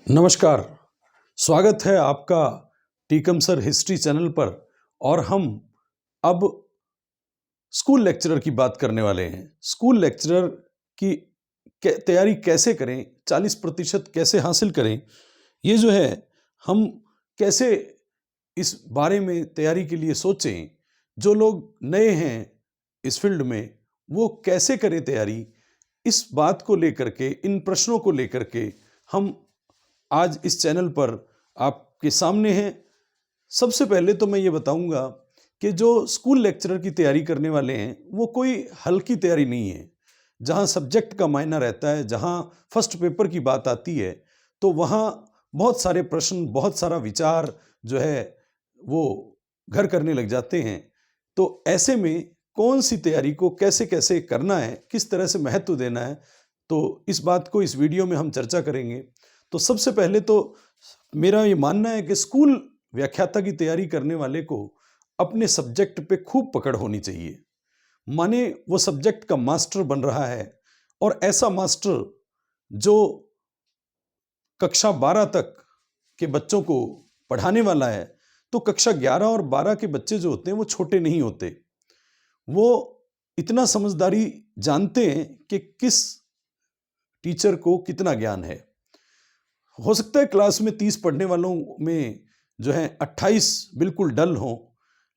नमस्कार। स्वागत है आपका टीकम सर हिस्ट्री चैनल पर। और हम अब स्कूल लेक्चरर की बात करने वाले हैं। स्कूल लेक्चरर की तैयारी कैसे करें, 40% कैसे हासिल करें, ये जो है हम कैसे इस बारे में तैयारी के लिए सोचें। जो लोग नए हैं इस फील्ड में वो कैसे करें तैयारी, इस बात को लेकर के, इन प्रश्नों को लेकर के हम आज इस चैनल पर आपके सामने हैं। सबसे पहले तो मैं ये बताऊंगा कि जो स्कूल लेक्चरर की तैयारी करने वाले हैं वो कोई हल्की तैयारी नहीं है। जहाँ सब्जेक्ट का मायना रहता है, जहाँ फर्स्ट पेपर की बात आती है, तो वहाँ बहुत सारे प्रश्न, बहुत सारा विचार जो है वो घर करने लग जाते हैं। तो ऐसे में कौन सी तैयारी को कैसे कैसे करना है, किस तरह से महत्व देना है, तो इस बात को इस वीडियो में हम चर्चा करेंगे। तो सबसे पहले तो मेरा ये मानना है कि स्कूल व्याख्याता की तैयारी करने वाले को अपने सब्जेक्ट पे खूब पकड़ होनी चाहिए। माने वो सब्जेक्ट का मास्टर बन रहा है, और ऐसा मास्टर जो कक्षा 12 तक के बच्चों को पढ़ाने वाला है। तो कक्षा 11 और 12 के बच्चे जो होते हैं वो छोटे नहीं होते। वो इतना समझदारी जानते हैं कि किस टीचर को कितना ज्ञान है। हो सकता है क्लास में 30 पढ़ने वालों में जो है 28 बिल्कुल डल हों,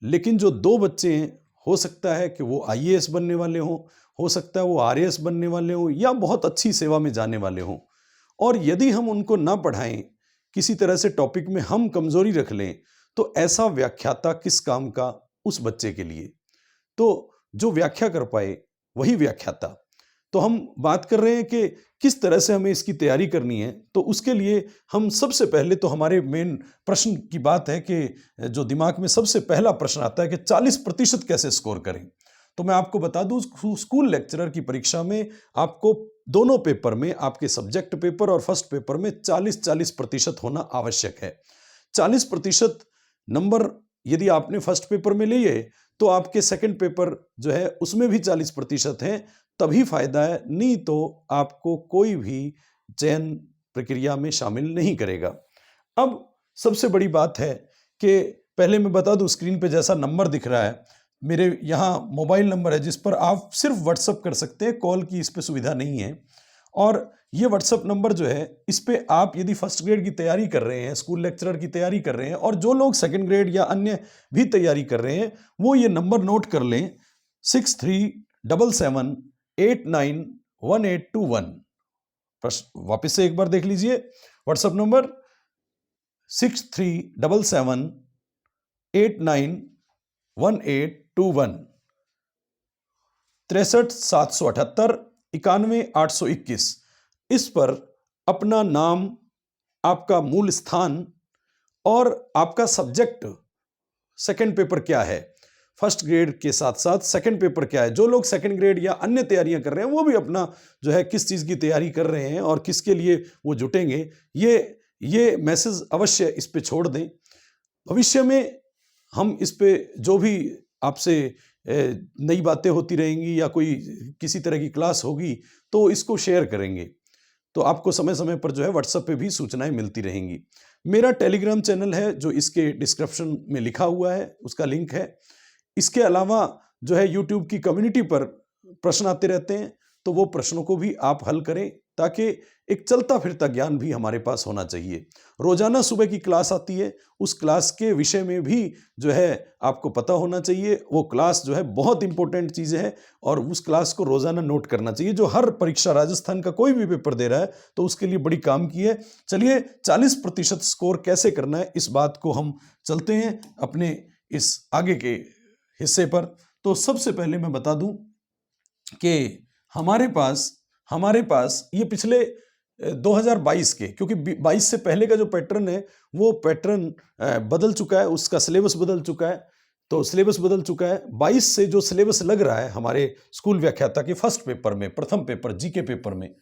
लेकिन जो 2 बच्चे हैं हो सकता है कि वो आईएएस बनने वाले हों, हो सकता है वो आरएएस बनने वाले हों, या बहुत अच्छी सेवा में जाने वाले हों। और यदि हम उनको ना पढ़ाएं, किसी तरह से टॉपिक में हम कमजोरी रख लें, तो ऐसा व्याख्याता किस काम का उस बच्चे के लिए। तो जो व्याख्या कर पाए वही व्याख्याता। तो हम बात कर रहे हैं कि किस तरह से हमें इसकी तैयारी करनी है। तो उसके लिए हम सबसे पहले तो हमारे मेन प्रश्न की बात है कि जो दिमाग में सबसे पहला प्रश्न आता है कि 40% कैसे स्कोर करें। तो मैं आपको बता दूं, स्कूल लेक्चरर की परीक्षा में आपको दोनों पेपर में, आपके सब्जेक्ट पेपर और फर्स्ट पेपर में 40-40% होना आवश्यक है। 40% नंबर यदि आपने फर्स्ट पेपर में लिए तो आपके सेकंड पेपर जो है उसमें भी 40% है, तभी फायदा है, नहीं तो आपको कोई भी चयन प्रक्रिया में शामिल नहीं करेगा। अब सबसे बड़ी बात है कि पहले मैं बता दूं, स्क्रीन पे जैसा नंबर दिख रहा है, मेरे यहाँ मोबाइल नंबर है जिस पर आप सिर्फ व्हाट्सअप कर सकते हैं, कॉल की इस पे सुविधा नहीं है। और ये व्हाट्सअप नंबर जो है, इस पे आप यदि फर्स्ट ग्रेड की तैयारी कर रहे हैं, स्कूल लेक्चरर की तैयारी कर रहे हैं, और जो लोग सेकंड ग्रेड या अन्य भी तैयारी कर रहे हैं, वो ये नंबर नोट कर लें, 6377891821। वापिस से एक बार देख लीजिए, व्हाट्सएप नंबर 6377891821, 63 778 91 821। इस पर अपना नाम, आपका मूल स्थान और आपका सब्जेक्ट, सेकंड पेपर क्या है, फर्स्ट ग्रेड के साथ साथ सेकंड पेपर क्या है। जो लोग सेकंड ग्रेड या अन्य तैयारियां कर रहे हैं वो भी अपना जो है किस चीज़ की तैयारी कर रहे हैं और किसके लिए वो जुटेंगे, ये मैसेज अवश्य इस पे छोड़ दें। भविष्य में हम इस पे जो भी आपसे नई बातें होती रहेंगी या कोई किसी तरह की क्लास होगी तो इसको शेयर करेंगे। तो आपको समय समय पर जो है व्हाट्सएप पे भी सूचनाएं मिलती रहेंगी। मेरा टेलीग्राम चैनल है जो इसके डिस्क्रिप्शन में लिखा हुआ है, उसका लिंक है। इसके अलावा जो है यूट्यूब की कम्युनिटी पर प्रश्न आते रहते हैं, तो वो प्रश्नों को भी आप हल करें, ताकि एक चलता फिरता ज्ञान भी हमारे पास होना चाहिए। रोजाना सुबह की क्लास आती है, उस क्लास के विषय में भी जो है आपको पता होना चाहिए। वो क्लास जो है बहुत इंपॉर्टेंट चीज़ है और उस क्लास को रोजाना नोट करना चाहिए। जो हर परीक्षा, राजस्थान का कोई भी पेपर दे रहा है तो उसके लिए बड़ी काम की है। चलिए, 40% स्कोर कैसे करना है, इस बात को हम चलते हैं अपने इस आगे के हिस्से पर। तो सबसे पहले मैं बता दूं कि हमारे पास ये पिछले 2022 के, क्योंकि 22 से पहले का जो पैटर्न है वो पैटर्न बदल चुका है, उसका सिलेबस बदल चुका है। तो सिलेबस बदल चुका है। 22 से जो सिलेबस लग रहा है हमारे स्कूल व्याख्याता के फर्स्ट पेपर में, प्रथम पेपर जीके पेपर में,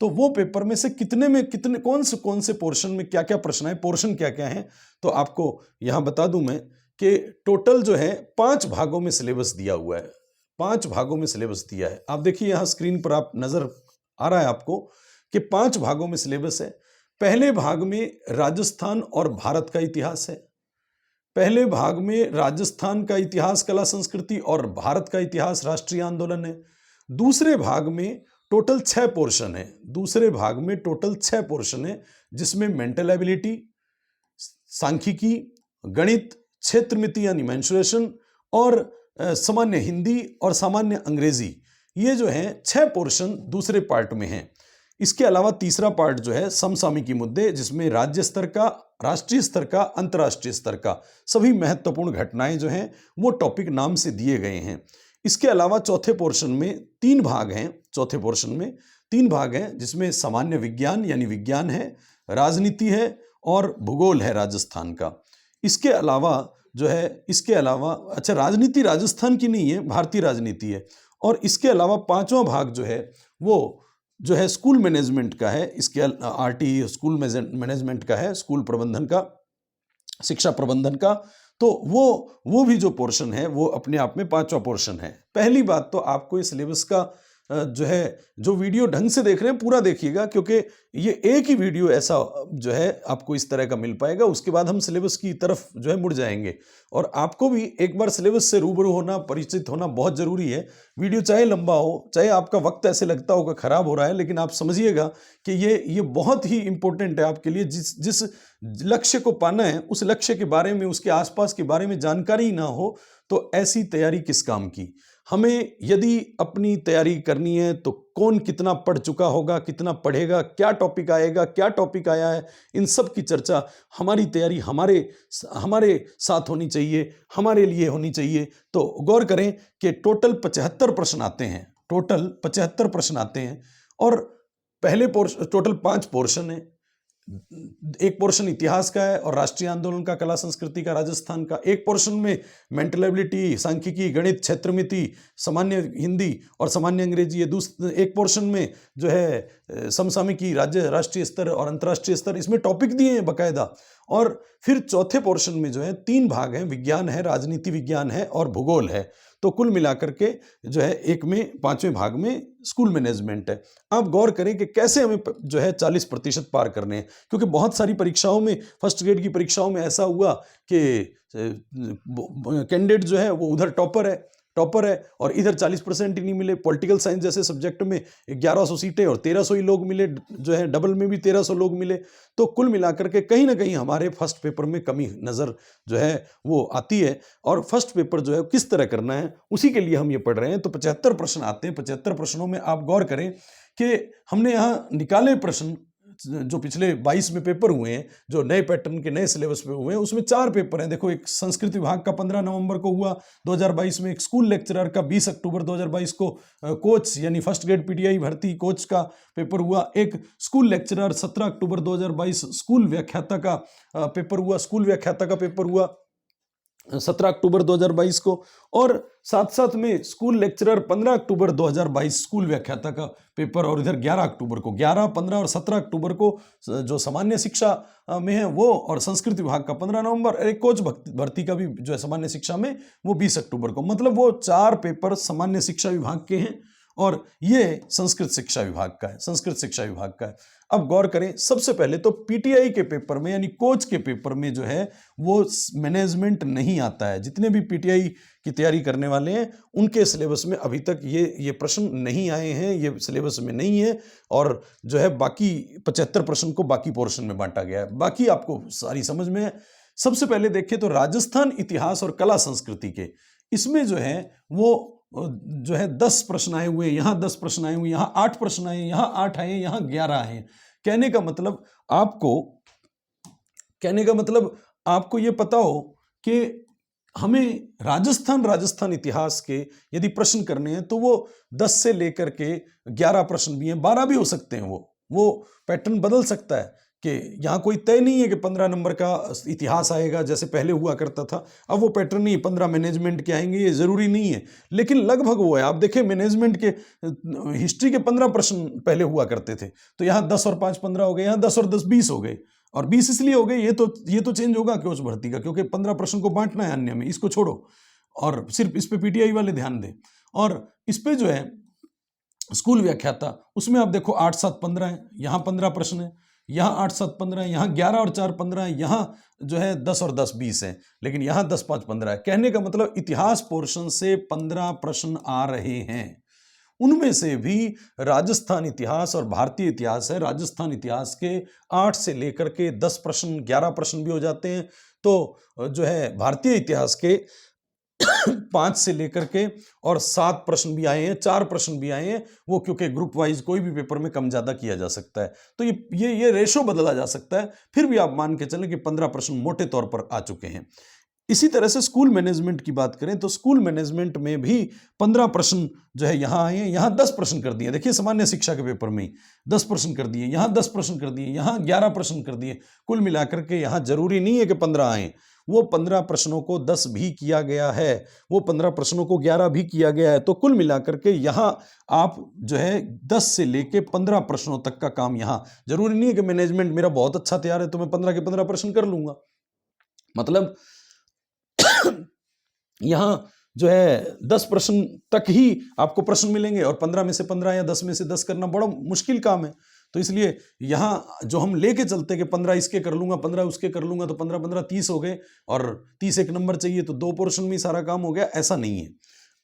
तो वो पेपर में से कितने कौन से पोर्शन में क्या क्या प्रश्न है, पोर्शन क्या क्या है, तो आपको यहां बता दूं मैं कि टोटल जो है 5 भागों में सिलेबस दिया हुआ है। 5 भागों में सिलेबस दिया है। आप देखिए यहां स्क्रीन पर, आप नजर आ रहा है आपको कि 5 भागों में सिलेबस है। पहले भाग में राजस्थान और भारत का इतिहास है। पहले भाग में राजस्थान का इतिहास, कला, संस्कृति और भारत का इतिहास, राष्ट्रीय आंदोलन है। दूसरे भाग में टोटल 6 पोर्शन है। दूसरे भाग में टोटल 6 पोर्शन है, जिसमें मेंटल एबिलिटी, सांख्यिकी, गणित, क्षेत्रमिति यानी मेंसुरेशन और सामान्य हिंदी और सामान्य अंग्रेजी, ये जो है 6 पोर्शन दूसरे पार्ट में हैं। इसके अलावा तीसरा पार्ट जो है समसामयिकी मुद्दे, जिसमें राज्य स्तर का, राष्ट्रीय स्तर का, अंतर्राष्ट्रीय स्तर का सभी महत्वपूर्ण घटनाएं जो हैं वो टॉपिक नाम से दिए गए हैं। इसके अलावा चौथे पोर्शन में 3 भाग हैं। चौथे पोर्शन में 3 भाग हैं, जिसमें सामान्य विज्ञान यानी विज्ञान है, राजनीति है और भूगोल है राजस्थान का। इसके अलावा जो है, इसके अलावा अच्छा, राजनीति राजस्थान की नहीं है, भारतीय राजनीति है। और इसके अलावा 5वां भाग जो है वो जो है स्कूल मैनेजमेंट का है। इसके आरटी स्कूल मैनेजमेंट का है, स्कूल प्रबंधन का, शिक्षा प्रबंधन का। तो वो भी जो पोर्शन है वो अपने आप में 5वां पोर्शन है। पहली बात तो आपको इस सिलेबस का जो है, जो वीडियो ढंग से देख रहे हैं पूरा देखिएगा, क्योंकि ये एक ही वीडियो ऐसा जो है आपको इस तरह का मिल पाएगा। उसके बाद हम सिलेबस की तरफ जो है मुड़ जाएंगे, और आपको भी एक बार सिलेबस से रूबरू होना, परिचित होना बहुत जरूरी है। वीडियो चाहे लंबा हो, चाहे आपका वक्त ऐसे लगता होगा खराब हो रहा है, लेकिन आप समझिएगा कि ये बहुत ही इंपॉर्टेंट है आपके लिए। जिस लक्ष्य को पाना है, उस लक्ष्य के बारे में, उसके आसपास के बारे में जानकारी ना हो तो ऐसी तैयारी किस काम की। हमें यदि अपनी तैयारी करनी है तो कौन कितना पढ़ चुका होगा, कितना पढ़ेगा, क्या टॉपिक आएगा, क्या टॉपिक आया है, इन सब की चर्चा, हमारी तैयारी हमारे साथ होनी चाहिए, हमारे लिए होनी चाहिए। तो गौर करें कि टोटल 75 प्रश्न आते हैं। टोटल 75 प्रश्न आते हैं, और पहले पोर्शन, टोटल 5 पोर्शन है। एक पोर्शन इतिहास का है और राष्ट्रीय आंदोलन का, कला संस्कृति का, राजस्थान का। एक पोर्शन में मेंटल एबिलिटी, सांख्यिकी, गणित, क्षेत्रमिति, सामान्य हिंदी और सामान्य अंग्रेजी है। एक पोर्शन में जो है समसामयिकी, राज्य, राष्ट्रीय स्तर और अंतर्राष्ट्रीय स्तर, इसमें टॉपिक दिए हैं बाकायदा। और फिर चौथे पोर्शन में जो है 3 भाग हैं, विज्ञान है, राजनीति विज्ञान है और भूगोल है। तो कुल मिलाकर के जो है एक में 5वें भाग में स्कूल मैनेजमेंट है। आप गौर करें कि कैसे हमें जो है 40% पार करने हैं, क्योंकि बहुत सारी परीक्षाओं में, फर्स्ट ग्रेड की परीक्षाओं में ऐसा हुआ कि कैंडिडेट जो है वो उधर टॉपर है और इधर 40% ही नहीं मिले। पॉलिटिकल साइंस जैसे सब्जेक्ट में 1100 सीटें और 1300 ही लोग मिले, जो है डबल में भी 1300 लोग मिले। तो कुल मिलाकर के कहीं ना कहीं हमारे फर्स्ट पेपर में कमी नज़र जो है वो आती है, और फर्स्ट पेपर जो है किस तरह करना है उसी के लिए हम ये पढ़ रहे हैं। तो 75 प्रश्न आते हैं। 75 प्रश्नों में आप गौर करें कि हमने यहाँ निकाले प्रश्न जो पिछले 22 में पेपर हुए हैं, जो नए पैटर्न के नए सिलेबस पे हुए हैं, उसमें 4 पेपर हैं। देखो, एक संस्कृत विभाग का 15 नवंबर को हुआ 2022 में, एक स्कूल लेक्चरर का 20 अक्टूबर 2022 को, कोच यानी फर्स्ट ग्रेड पीटीआई भर्ती कोच का पेपर हुआ, एक स्कूल लेक्चरर 17 अक्टूबर 2022 स्कूल व्याख्याता का पेपर हुआ, 17 अक्टूबर 2022 को, और साथ साथ में स्कूल लेक्चरर 15 अक्टूबर 2022 स्कूल व्याख्याता का पेपर, और इधर 11 अक्टूबर को, 11, 15 और 17 अक्टूबर को जो सामान्य शिक्षा में है वो, और संस्कृत विभाग का 15 नवंबर, एक कोच भर्ती का भी जो है सामान्य शिक्षा में वो 20 अक्टूबर को। मतलब वो 4 पेपर सामान्य शिक्षा विभाग के हैं और ये संस्कृत शिक्षा विभाग का है। अब गौर करें, सबसे पहले तो पीटीआई के पेपर में यानी कोच के पेपर में जो है वो मैनेजमेंट नहीं आता है। जितने भी पीटीआई की तैयारी करने वाले हैं उनके सिलेबस में अभी तक ये प्रश्न नहीं आए हैं, ये सिलेबस में नहीं है, और जो है बाकी 75 प्रश्न को बाकी पोर्शन में बांटा गया है। बाकी आपको सारी समझ में है। सबसे पहले देखें तो राजस्थान इतिहास और कला संस्कृति के, इसमें जो है वो जो है 10 प्रश्न आए हुए हैं, यहाँ 10 प्रश्न आए हुए, यहाँ 8 प्रश्न आए, यहाँ 8 आए, यहाँ 11 आए। कहने का मतलब आपको ये पता हो कि हमें राजस्थान इतिहास के यदि प्रश्न करने हैं तो वो 10 से लेकर के 11 प्रश्न भी हैं, 12 भी हो सकते हैं। वो पैटर्न बदल सकता है कि यहाँ कोई तय नहीं है कि 15 नंबर का इतिहास आएगा जैसे पहले हुआ करता था। अब वो पैटर्न नहीं, 15 मैनेजमेंट के आएंगे, ये ज़रूरी नहीं है, लेकिन लगभग वो है। आप देखें, मैनेजमेंट के हिस्ट्री के 15 प्रश्न पहले हुआ करते थे, तो यहाँ 10 और 5 15 हो गए, यहाँ 10 और 10 20 हो गए, और 20 इसलिए हो गए, ये तो चेंज होगा कोच भर्ती का, क्योंकि 15 प्रश्न को बांटना है अन्य में, इसको छोड़ो और सिर्फ इस पे पीटीआई वाले ध्यान दें। और इस पे जो है स्कूल व्याख्याता, उसमें आप देखो 8 7 15 है, यहाँ 15 प्रश्न है, यहाँ 8 7 15, यहाँ 11 और 4 15, यहाँ जो है 10 और 10 20 है, लेकिन यहाँ 10 5 15 है। कहने का मतलब इतिहास पोर्शन से 15 प्रश्न आ रहे हैं। उनमें से भी राजस्थान इतिहास और भारतीय इतिहास है, राजस्थान इतिहास के 8 से लेकर के 10 प्रश्न, 11 प्रश्न भी हो जाते हैं। तो जो है भारतीय इतिहास के 5 से लेकर के और 7 प्रश्न भी आए हैं, 4 प्रश्न भी आए हैं। वो क्योंकि ग्रुप वाइज कोई भी पेपर में कम ज्यादा किया जा सकता है, तो ये रेशो बदला जा सकता है। फिर भी आप मान के चलें कि 15 प्रश्न मोटे तौर पर आ चुके हैं। इसी तरह से स्कूल मैनेजमेंट की बात करें तो स्कूल मैनेजमेंट में भी 15 प्रश्न जो है यहाँ आए हैं। यहाँ 10 प्रश्न कर दिए, देखिए सामान्य शिक्षा के पेपर में ही 10 प्रश्न कर दिए, यहाँ 10 प्रश्न कर दिए, यहाँ 11 प्रश्न कर दिए। कुल मिलाकर के यहाँ जरूरी नहीं है कि 15 आए, वो 15 प्रश्नों को 10 भी किया गया है, वो 15 प्रश्नों को 11 भी किया गया है। तो कुल मिलाकर के यहाँ आप जो है 10 से लेके 15 प्रश्नों तक का काम, यहाँ जरूरी नहीं है कि मैनेजमेंट मेरा बहुत अच्छा तैयार है तो मैं 15 के 15 प्रश्न कर लूंगा। मतलब यहां जो है 10 प्रश्न तक ही आपको प्रश्न मिलेंगे और 15 में से 15 या 10 में से 10 करना बड़ा मुश्किल काम है। तो इसलिए यहां जो हम लेके चलते कि 15 इसके कर लूंगा, 15 उसके कर लूंगा, तो 15 15 30 हो गए और 30 एक नंबर चाहिए तो 2 पोर्शन में सारा काम हो गया, ऐसा नहीं है।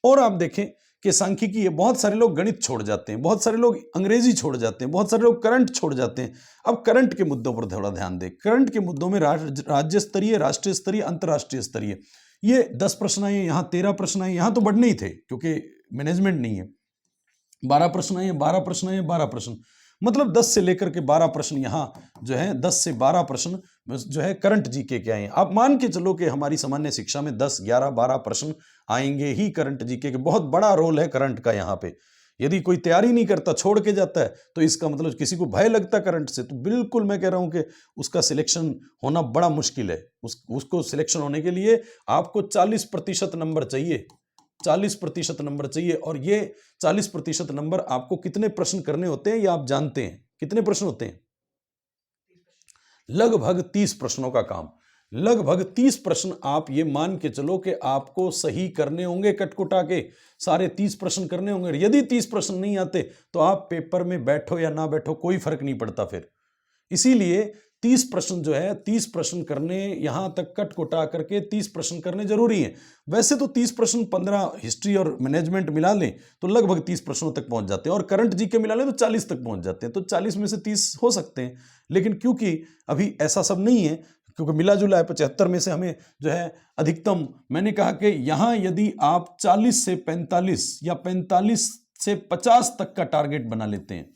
और आप देखें कि सांख्यिकी है, बहुत सारे लोग गणित छोड़ जाते हैं, बहुत सारे लोग अंग्रेजी छोड़ जाते हैं, बहुत सारे लोग करंट छोड़ जाते हैं। अब करंट के मुद्दों पर थोड़ा ध्यान दें। करंट के मुद्दों में राज्य स्तरीय, राष्ट्रीय स्तरीय, अंतर्राष्ट्रीय स्तरीय, ये 10 प्रश्न आए, यहाँ 13 प्रश्न आए। यहाँ तो बढ़ने ही थे क्योंकि मैनेजमेंट नहीं है। 12 प्रश्न आए, 12 प्रश्न आए, 12 प्रश्न, मतलब 10 से लेकर के 12 प्रश्न, यहाँ जो है 10 से 12 प्रश्न जो है करंट जीके के आए हैं। आप मान के चलो कि हमारी सामान्य शिक्षा में 10 11 12 प्रश्न आएंगे ही करंट जीके के। बहुत बड़ा रोल है करंट का यहाँ पे। यदि कोई तैयारी नहीं करता, छोड़ के जाता है, तो इसका मतलब किसी को भय लगता करंट से, तो बिल्कुल मैं कह रहा हूं कि उसका सिलेक्शन होना बड़ा मुश्किल है। उसको सिलेक्शन होने के लिए आपको 40% नंबर चाहिए, 40% नंबर चाहिए। और ये 40% नंबर आपको कितने प्रश्न करने होते हैं ये आप जानते हैं? कितने प्रश्न होते हैं? लगभग 30 प्रश्नों का काम, लगभग 30 प्रश्न। आप ये मान के चलो कि आपको सही करने होंगे, कटकुटा के सारे 30 प्रश्न करने होंगे। यदि 30 प्रश्न नहीं आते तो आप पेपर में बैठो या ना बैठो कोई फर्क नहीं पड़ता फिर। इसीलिए 30 प्रश्न जो है, 30 प्रश्न करने, यहां तक कटकुटा करके 30 प्रश्न करने जरूरी है। वैसे तो 30 प्रश्न 15 हिस्ट्री और मैनेजमेंट मिला लें तो लगभग 30 प्रश्नों तक पहुंच जाते हैं, और करंट जीके मिला लें तो 40 तक पहुंच जाते हैं। तो 40 में से 30 हो सकते हैं, लेकिन क्योंकि अभी ऐसा सब नहीं है, क्योंकि मिला जुला है 75 में से हमें जो है अधिकतम, मैंने कहा कि यहां यदि आप 40 से 45 या 45 से 50 तक का टारगेट बना लेते हैं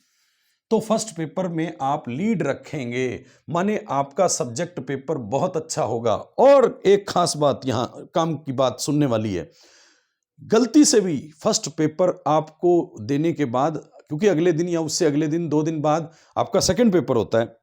तो फर्स्ट पेपर में आप लीड रखेंगे, माने आपका सब्जेक्ट पेपर बहुत अच्छा होगा। और एक खास बात यहां काम की बात सुनने वाली है, गलती से भी फर्स्ट पेपर आपको देने के बाद, क्योंकि अगले दिन या उससे अगले दिन 2 दिन बाद आपका सेकंड पेपर होता है,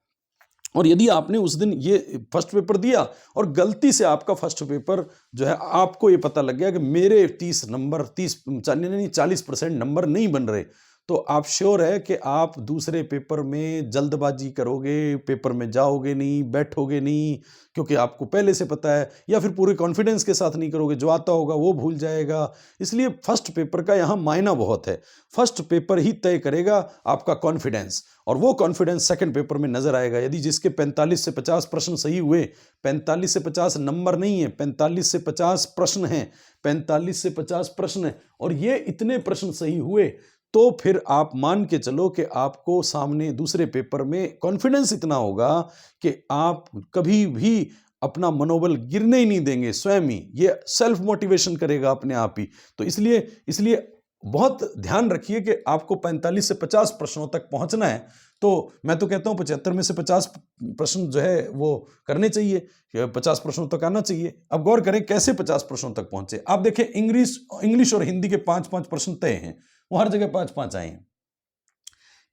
और यदि आपने उस दिन ये फर्स्ट पेपर दिया और गलती से आपका फर्स्ट पेपर जो है, आपको ये पता लग गया कि मेरे 30 नंबर 40% नंबर नहीं बन रहे, तो आप श्योर है कि आप दूसरे पेपर में जल्दबाजी करोगे, पेपर में जाओगे नहीं, बैठोगे नहीं, क्योंकि आपको पहले से पता है, या फिर पूरे कॉन्फिडेंस के साथ नहीं करोगे, जो आता होगा वो भूल जाएगा। इसलिए फर्स्ट पेपर का यहाँ मायना बहुत है। फर्स्ट पेपर ही तय करेगा आपका कॉन्फिडेंस, और वो कॉन्फिडेंस सेकंड पेपर में नजर आएगा। यदि जिसके 45 से 50 प्रश्न सही हुए, 45 से 50 नंबर नहीं है, 45 से 50 प्रश्न हैं, 45 से 50 प्रश्न है, और ये इतने प्रश्न सही हुए, तो फिर आप मान के चलो कि आपको सामने दूसरे पेपर में कॉन्फिडेंस इतना होगा कि आप कभी भी अपना मनोबल गिरने ही नहीं देंगे, स्वयं ही ये सेल्फ मोटिवेशन करेगा अपने आप ही। तो इसलिए बहुत ध्यान रखिए कि आपको 45 से 50 प्रश्नों तक पहुंचना है। तो मैं तो कहता हूं 75 में से 50 प्रश्न जो है वो करने चाहिए, 50 प्रश्नों तक आना चाहिए। अब गौर करें कैसे 50 प्रश्नों तक पहुंचे। आप देखें, इंग्लिश और हिंदी के 5-5 प्रश्न तय हैं, वो हर जगह 5-5 आए हैं।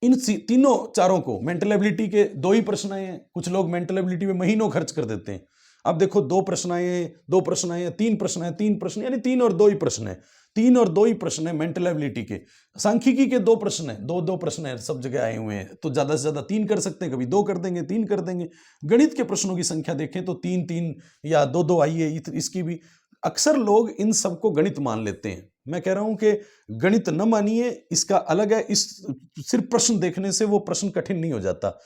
इन तीनों चारों को, मेंटल एबिलिटी के 2 ही प्रश्न आए हैं, कुछ लोग मेंटल एबिलिटी में महीनों खर्च कर देते हैं। अब देखो 2 प्रश्न आए हैं, 2 प्रश्न आए हैं, 3 प्रश्न है, 3 प्रश्न, यानी 3 और 2 ही प्रश्न है, 3 और 2 ही प्रश्न है मेंटल एबिलिटी के। सांख्यिकी के 2 प्रश्न है, 2 प्रश्न है, सब जगह आए हुए हैं, तो ज्यादा से ज्यादा 3 कर सकते हैं, कभी 2 कर देंगे, 3 कर देंगे। गणित के प्रश्नों की संख्या देखें तो 3-3 या 2-2 आई है इसकी भी। अक्सर लोग इन सबको गणित मान लेते हैं। मैं कह रहा हूं कि गणित न मानिए, इसका अलग है। इस सिर्फ प्रश्न देखने से वो प्रश्न कठिन नहीं हो जाता।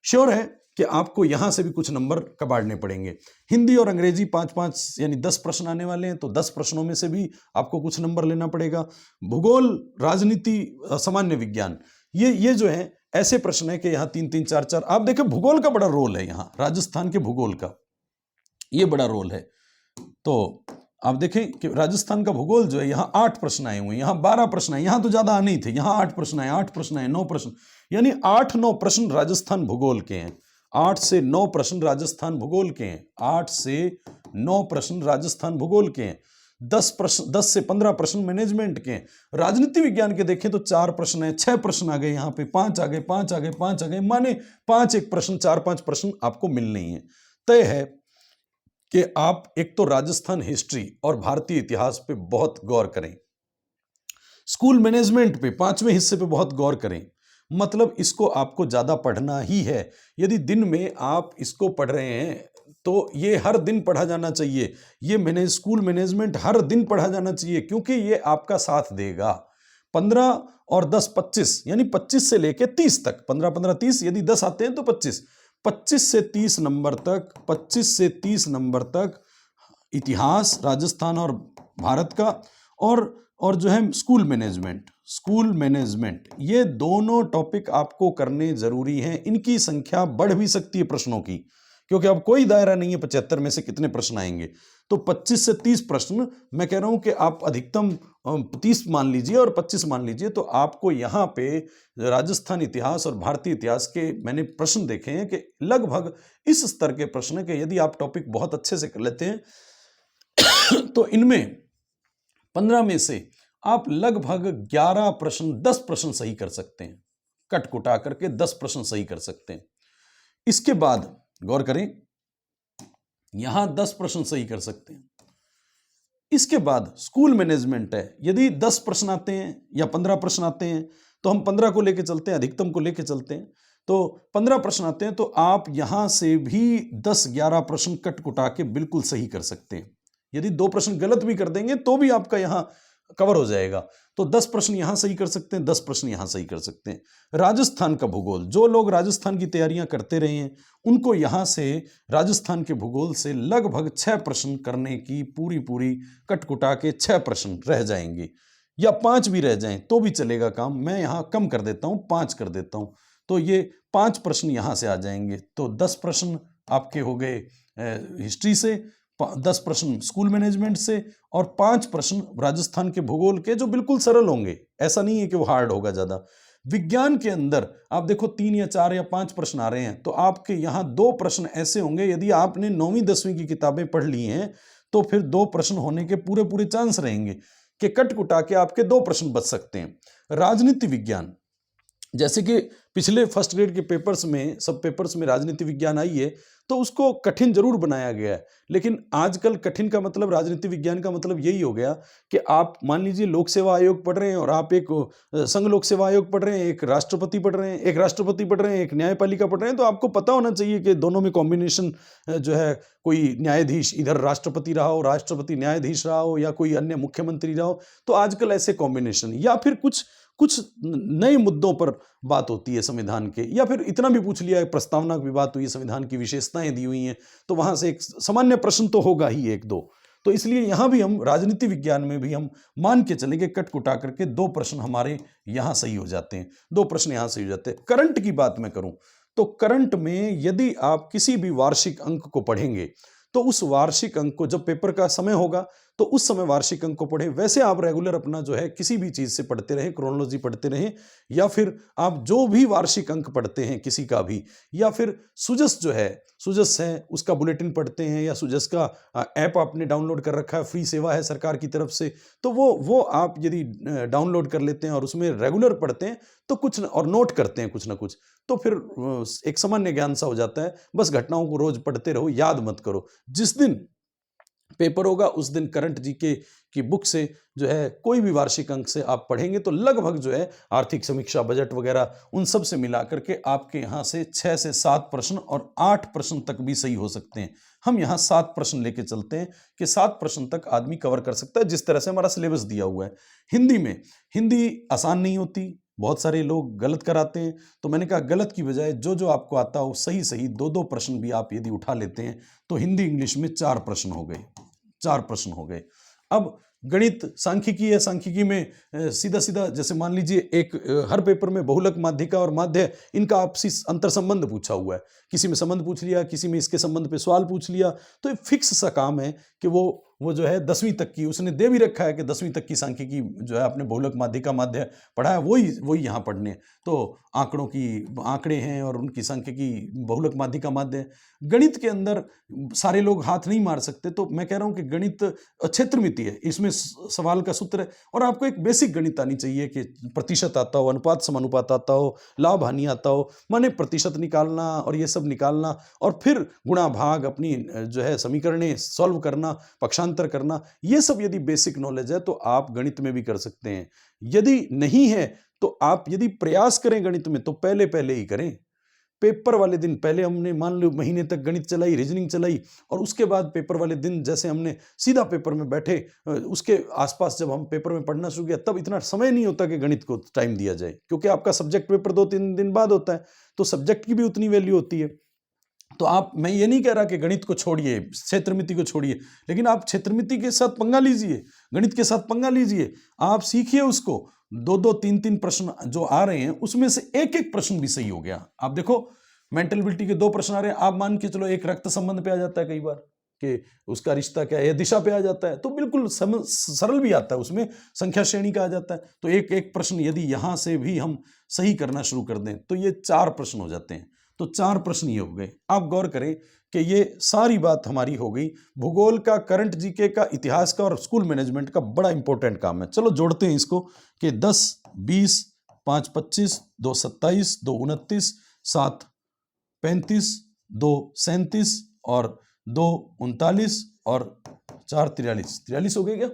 श्योर है कि आपको यहां से भी कुछ नंबर कबाड़ने पड़ेंगे। हिंदी और अंग्रेजी 5-5 यानी 10 प्रश्न आने वाले हैं, तो 10 प्रश्नों में से भी आपको कुछ नंबर लेना पड़ेगा। भूगोल, राजनीति, सामान्य विज्ञान, ये जो है ऐसे प्रश्न है कि यहाँ 3-3, 4-4। आप देखें भूगोल का बड़ा रोल है यहाँ, राजस्थान के भूगोल का ये बड़ा रोल है। तो आप देखें कि राजस्थान का भूगोल जो है यहाँ 8 प्रश्न आए हुए हैं, यहाँ 12 प्रश्न आए, यहाँ तो ज्यादा आने ही थे, यहाँ 8 प्रश्न आए, 8 प्रश्न आए, 9 प्रश्न, यानी 8-9 प्रश्न राजस्थान भूगोल के हैं। 8 से 9 प्रश्न राजस्थान भूगोल के हैं, 8 से 9 प्रश्न राजस्थान भूगोल के हैं। 10 से 15 प्रश्न मैनेजमेंट के हैं। राजनीति विज्ञान के देखें तो 4 प्रश्न है, 6 प्रश्न आ गए, यहाँ पे 5 आ गए, 5 आ गए, 5 आ गए, माने 5 एक प्रश्न, 4-5 प्रश्न आपको मिलने ही है। तय है कि आप एक तो राजस्थान हिस्ट्री और भारतीय इतिहास पे बहुत गौर करें, स्कूल मैनेजमेंट पे 5वें हिस्से पे बहुत गौर करें, मतलब इसको आपको ज्यादा पढ़ना ही है। यदि दिन में आप इसको पढ़ रहे हैं तो ये हर दिन पढ़ा जाना चाहिए, ये स्कूल मैनेजमेंट हर दिन पढ़ा जाना चाहिए, क्योंकि ये आपका साथ देगा। 15 और 10 25, यानी 25 से लेके 30 तक, 15-15 30, यदि 10 आते हैं तो 25 से 30 नंबर तक, 25 से 30 नंबर तक इतिहास राजस्थान और भारत का, और जो है स्कूल मैनेजमेंट, ये दोनों टॉपिक आपको करने जरूरी हैं। इनकी संख्या बढ़ भी सकती है प्रश्नों की, क्योंकि अब कोई दायरा नहीं है 75 में से कितने प्रश्न आएंगे। तो 25 से 30 प्रश्न, मैं कह रहा हूं कि आप अधिकतम 30 मान लीजिए और 25 मान लीजिए, तो आपको यहाँ पे राजस्थान इतिहास और भारतीय इतिहास के मैंने प्रश्न देखे हैं कि लगभग इस स्तर के प्रश्न है कि यदि आप टॉपिक बहुत अच्छे से कर लेते हैं तो इनमें 15 में से आप लगभग 11 प्रश्न, 10 प्रश्न सही कर सकते हैं, कट कुटा करके 10 प्रश्न सही कर सकते हैं। इसके बाद गौर करें, यहां 10 प्रश्न सही कर सकते हैं। इसके बाद स्कूल मैनेजमेंट है, यदि 10 प्रश्न आते हैं या 15 प्रश्न आते हैं तो हम 15 को लेके चलते हैं, अधिकतम को लेके चलते हैं, तो 15 प्रश्न आते हैं तो आप यहां से भी 10-11 प्रश्न कट कुटा के बिल्कुल सही कर सकते हैं। यदि 2 प्रश्न गलत भी कर देंगे तो भी आपका यहां कवर हो जाएगा। तो 10 प्रश्न यहां सही कर सकते हैं, 10 प्रश्न यहां सही कर सकते हैं। राजस्थान का भूगोल, जो लोग राजस्थान की तैयारियां करते रहे हैं उनको यहां से राजस्थान के भूगोल से लगभग 6 प्रश्न करने की पूरी कटकुटा के 6 प्रश्न रह जाएंगे, या 5 भी रह जाएं तो भी चलेगा काम। मैं यहां कम कर देता हूं, 5 कर देता हूं, तो ये 5 प्रश्न यहां से आ जाएंगे। तो 10 प्रश्न आपके हो गए हिस्ट्री से, 10 प्रश्न स्कूल मैनेजमेंट से, और 5 प्रश्न राजस्थान के भूगोल के, जो बिल्कुल सरल होंगे, ऐसा नहीं है कि वो हार्ड होगा ज्यादा। विज्ञान के अंदर आप देखो 3 या 4 या 5 प्रश्न आ रहे हैं, तो आपके यहां 2 प्रश्न ऐसे होंगे, यदि आपने 9वीं 10वीं की किताबें पढ़ ली हैं तो फिर 2 प्रश्न होने के पूरे चांस रहेंगे कि कट कुटा के आपके 2 प्रश्न बच सकते हैं। राजनीति विज्ञान, जैसे कि पिछले फर्स्ट ग्रेड के पेपर्स में, सब पेपर्स में राजनीति विज्ञान आई है, तो उसको कठिन जरूर बनाया गया है, लेकिन आजकल कठिन का मतलब, राजनीति विज्ञान का मतलब यही हो गया कि आप मान लीजिए लोक सेवा आयोग पढ़ रहे हैं और आप एक संघ लोक सेवा आयोग पढ़ रहे हैं, एक राष्ट्रपति पढ़ रहे हैं, एक न्यायपालिका पढ़ रहे हैं, तो आपको पता होना चाहिए कि दोनों में कॉम्बिनेशन जो है, कोई न्यायाधीश इधर राष्ट्रपति रहा हो, राष्ट्रपति न्यायाधीश रहा हो, या कोई अन्य मुख्यमंत्री रहा हो, तो आजकल ऐसे कॉम्बिनेशन, या फिर कुछ नए मुद्दों पर बात होती है संविधान के, या फिर इतना भी पूछ लिया है, प्रस्तावना की बात हुई है, संविधान की विशेषताएं दी हुई हैं, तो वहां से एक सामान्य प्रश्न तो होगा ही 1-2। तो इसलिए यहां भी हम राजनीति विज्ञान में भी हम मान के चलेंगे कट कुटा करके 2 प्रश्न हमारे यहां सही हो जाते हैं, 2 प्रश्न यहां सही हो जाते हैं। करंट की बात मैं करूं तो करंट में यदि आप किसी भी वार्षिक अंक को पढ़ेंगे तो उस वार्षिक अंक को, जब पेपर का समय होगा तो उस समय वार्षिक अंक को पढ़ें। वैसे आप रेगुलर अपना जो है किसी भी चीज से पढ़ते रहें, क्रोनोलॉजी पढ़ते रहें, या फिर आप जो भी वार्षिक अंक पढ़ते हैं किसी का भी, या फिर सुजस जो है, सुजस है उसका बुलेटिन पढ़ते हैं, या सुजस का ऐप आपने डाउनलोड कर रखा है, फ्री सेवा है सरकार की तरफ से, तो वो आप यदि डाउनलोड कर लेते हैं और उसमें रेगुलर पढ़ते हैं तो कुछ और नोट करते हैं कुछ ना कुछ, तो फिर एक सामान्य ज्ञान सा हो जाता है। बस घटनाओं को रोज पढ़ते रहो, याद मत करो। जिस दिन पेपर होगा उस दिन करंट जीके की बुक से जो है कोई भी वार्षिक अंक से आप पढ़ेंगे तो लगभग जो है आर्थिक समीक्षा, बजट वगैरह, उन सब से मिलाकर के आपके यहाँ से 6 से 7 प्रश्न और 8 प्रश्न तक भी सही हो सकते हैं। हम यहाँ 7 प्रश्न लेके चलते हैं कि 7 प्रश्न तक आदमी कवर कर सकता है, जिस तरह से हमारा सिलेबस दिया हुआ है। हिंदी में, हिंदी आसान नहीं होती, बहुत सारे लोग गलत कराते हैं, तो मैंने कहा गलत की बजाय जो जो आपको आता हो सही सही 2-2 प्रश्न भी आप यदि उठा लेते हैं तो हिंदी इंग्लिश में 4 प्रश्न हो गए, 4 प्रश्न हो गए। अब गणित सांख्यिकी है, सांख्यिकी में सीधा सीधा जैसे मान लीजिए हर पेपर में बहुलक, माध्यिका और माध्य, इनका आपसी अंतर संबंध पूछा हुआ है, किसी में संबंध पूछ लिया, किसी में इसके संबंध पे सवाल पूछ लिया, तो ये फिक्स सा काम है कि वो जो है 10वीं तक की उसने दे भी रखा है कि 10वीं तक की सांख्यिकी जो है आपने बहुलक, माध्यिका, माध्य पढ़ा है, वही यहाँ पढ़ने हैं। तो आंकड़ों की आंकड़े हैं और उनकी सांख्यिकी बहुलक, माध्यिका, माध्य। गणित के अंदर सारे लोग हाथ नहीं मार सकते, तो मैं कह रहा हूँ कि गणित क्षेत्रमिति है, इसमें सवाल का सूत्र है और आपको एक बेसिक गणित आनी चाहिए कि प्रतिशत आता हो, अनुपात समानुपात आता हो, लाभ हानि आता हो, माने प्रतिशत निकालना और ये सब निकालना और फिर गुणा भाग अपनी जो है समीकरणें सॉल्व करना, पक्षांतर करना, ये सब यदि बेसिक नॉलेज है तो आप गणित में भी कर सकते हैं। यदि नहीं है तो आप यदि प्रयास करें गणित में तो पहले पहले ही करें। पेपर वाले दिन पहले हमने मान लो महीने तक गणित चलाई, रीजनिंग चलाई और उसके बाद पेपर वाले दिन जैसे हमने सीधा पेपर में बैठे, उसके आसपास जब हम पेपर में पढ़ना शुरू किया तब इतना समय नहीं होता कि गणित को टाइम दिया जाए, क्योंकि आपका सब्जेक्ट पेपर 2-3 दिन बाद होता है, तो सब्जेक्ट की भी उतनी वैल्यू होती है। तो मैं ये नहीं कह रहा कि गणित को छोड़िए, क्षेत्रमिति को छोड़िए, लेकिन आप क्षेत्रमिति के साथ पंगा लीजिए, गणित के साथ पंगा लीजिए, आप सीखिए उसको। 2-2, 3-3 प्रश्न जो आ रहे हैं उसमें से एक एक प्रश्न भी सही हो गया। आप देखो मेंटल एबिलिटी के 2 प्रश्न आ रहे हैं, आप मान के चलो एक रक्त संबंध पे आ जाता है कई बार कि उसका रिश्ता क्या है, दिशा पे आ जाता है, तो बिल्कुल सरल भी आता है, उसमें संख्या श्रेणी का आ जाता है। तो एक एक प्रश्न यदि यहां से भी हम सही करना शुरू कर दें तो ये 4 प्रश्न हो जाते हैं। तो 4 प्रश्न ये हो गए। आप गौर करें कि ये सारी बात हमारी हो गई भूगोल का, करंट जीके का, इतिहास का और स्कूल मैनेजमेंट का बड़ा इंपॉर्टेंट काम है। चलो जोड़ते हैं इसको कि 10, 20, 5, 25, 2, 27, 2, 29, 7, 35, 2, 37 और 2, 39 और 4, 43, 43 हो गए क्या?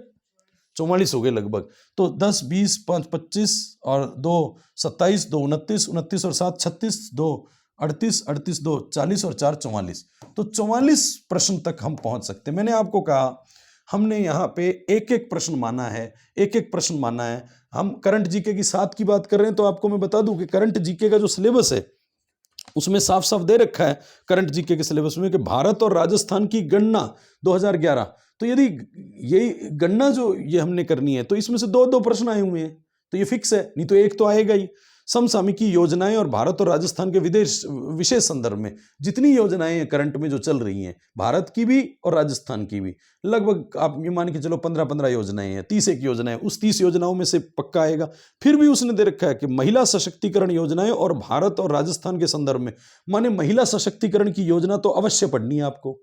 44 हो गए लगभग। तो 10, 20, 5, 25 और 2, 27, 2, 29, 29 और 7, 36, 2, 38, 38, 2, 40 और 4, 44। तो 44 प्रश्न तक हम पहुंच सकते हैं। मैंने आपको कहा हमने यहाँ पे एक एक प्रश्न माना है, एक एक प्रश्न माना है। हम करंट जीके की 7 की बात कर रहे हैं, तो आपको मैं बता दूं कि करंट जीके का जो सिलेबस है उसमें साफ साफ दे रखा है करंट जीके के सिलेबस में कि भारत और राजस्थान की गणना 2011। तो यदि यही गणना जो ये हमने करनी है तो इसमें से 2-2 प्रश्न आए हुए हैं, तो ये फिक्स है, नहीं तो एक तो आएगा ही। समसामयिकी योजनाएं और भारत और राजस्थान के विशेष संदर्भ में जितनी योजनाएं हैं करंट में जो चल रही हैं, भारत की भी और राजस्थान की भी, लगभग आप ये मान के चलो 15-15 योजनाएं हैं, 30 योजनाएं, उस 30 योजनाओं में से पक्का आएगा। फिर भी उसने दे रखा है कि महिला सशक्तिकरण योजनाएं और भारत और राजस्थान के संदर्भ में, माने महिला सशक्तिकरण की योजना तो अवश्य पढ़नी है आपको।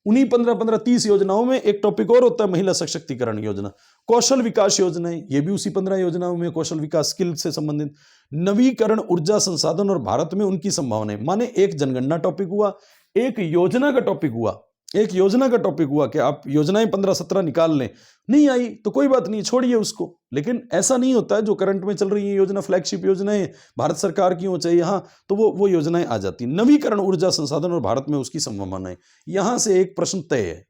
उन्हीं 15-15, 30 योजनाओं में एक टॉपिक और होता है महिला सशक्तिकरण योजना। कौशल विकास योजनाएं, ये भी उसी 15 योजनाओं में, कौशल विकास स्किल से संबंधित। नवीकरण ऊर्जा संसाधन और भारत में उनकी संभावनाएं, माने एक जनगणना टॉपिक हुआ, एक योजना का टॉपिक हुआ, एक योजना का टॉपिक हुआ कि आप योजनाएं 15-17 निकाल लें। नहीं आई तो कोई बात नहीं, छोड़िए उसको। लेकिन ऐसा नहीं होता है जो करंट में चल रही है योजना, फ्लैगशिप योजनाएं भारत सरकार की हो चाहे यहाँ, तो वो योजनाएं आ जाती। नवीकरण ऊर्जा संसाधन और भारत में उसकी संभावनाएं, यहां से एक प्रश्न तय है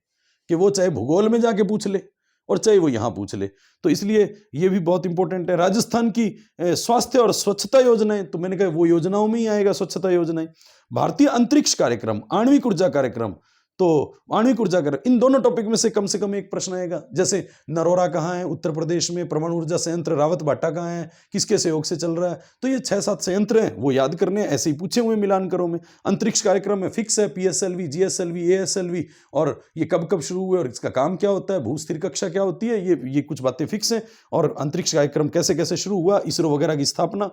कि वो चाहे भूगोल में जाके पूछ ले और चाहे वो यहां पूछ ले, तो इसलिए ये भी बहुत इंपॉर्टेंट है। राजस्थान की स्वास्थ्य और स्वच्छता योजनाएं, तो मैंने कहा वो योजनाओं में ही आएगा स्वच्छता योजनाएं। भारतीय अंतरिक्ष कार्यक्रम, आणविक ऊर्जा कार्यक्रम, तो आणविक ऊर्जा कर इन दोनों टॉपिक में से कम एक प्रश्न आएगा। जैसे नरोरा कहाँ है उत्तर प्रदेश में, परमाणु ऊर्जा संयंत्र रावत भाटा कहाँ है, किसके सहयोग से चल रहा है, तो ये 6-7 संयंत्र हैं, वो याद करने हैं, ऐसे ही पूछे हुए मिलान करो में। अंतरिक्ष कार्यक्रम में फिक्स है PSLV, GSLV, ASLV, और ये कब कब शुरू हुए और इसका काम क्या होता है, भूस्थिर कक्षा क्या होती है, ये कुछ बातें फिक्स हैं। और अंतरिक्ष कार्यक्रम कैसे कैसे शुरू हुआ, इसरो वगैरह की स्थापना।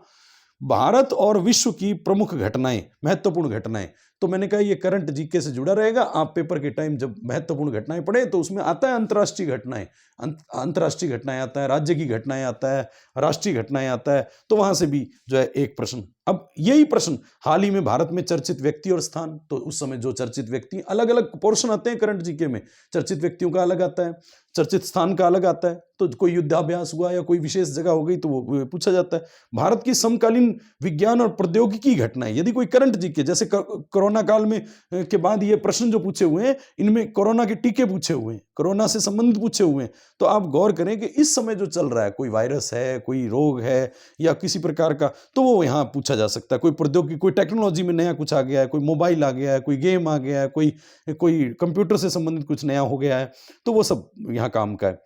भारत और विश्व की प्रमुख घटनाएं, महत्वपूर्ण घटनाएं, तो मैंने कहा ये करंट जीके से जुड़ा रहेगा। आप पेपर के टाइम जब महत्वपूर्ण घटनाएं पढ़े तो उसमें आता है अंतर्राष्ट्रीय घटनाएं, अंतर्राष्ट्रीय घटनाएं आता है, राज्य की घटनाएं आता है, राष्ट्रीय घटनाएं आता है, तो वहां से भी जो है एक प्रश्न। अब यही प्रश्न हाल ही में भारत में चर्चित व्यक्ति और स्थान, तो उस समय जो चर्चित व्यक्ति, अलग अलग पोर्शन आते हैं करंट जीके में, चर्चित व्यक्तियों का अलग आता है, चर्चित स्थान का अलग आता है, तो कोई युद्धाभ्यास हुआ या कोई विशेष जगह हो गई तो वो पूछा जाता है। भारत की समकालीन विज्ञान और प्रौद्योगिकी घटनाएं, यदि कोई करंट जीके जैसे कोरोना कोरोना काल में के बाद ये प्रश्न जो पूछे हुए हैं, इनमें कोरोना के टीके पूछे हुए हैं, कोरोना से संबंधित पूछे हुए हैं। तो आप गौर करें कि इस समय जो चल रहा है, कोई वायरस है, कोई रोग है या किसी प्रकार का, तो वो यहाँ पूछा जा सकता है। कोई प्रौद्योगिकी, कोई टेक्नोलॉजी में नया कुछ आ गया है, कोई मोबाइल आ गया है, कोई गेम आ गया है, कोई कंप्यूटर से संबंधित कुछ नया हो गया है, तो वो सब यहाँ काम का है।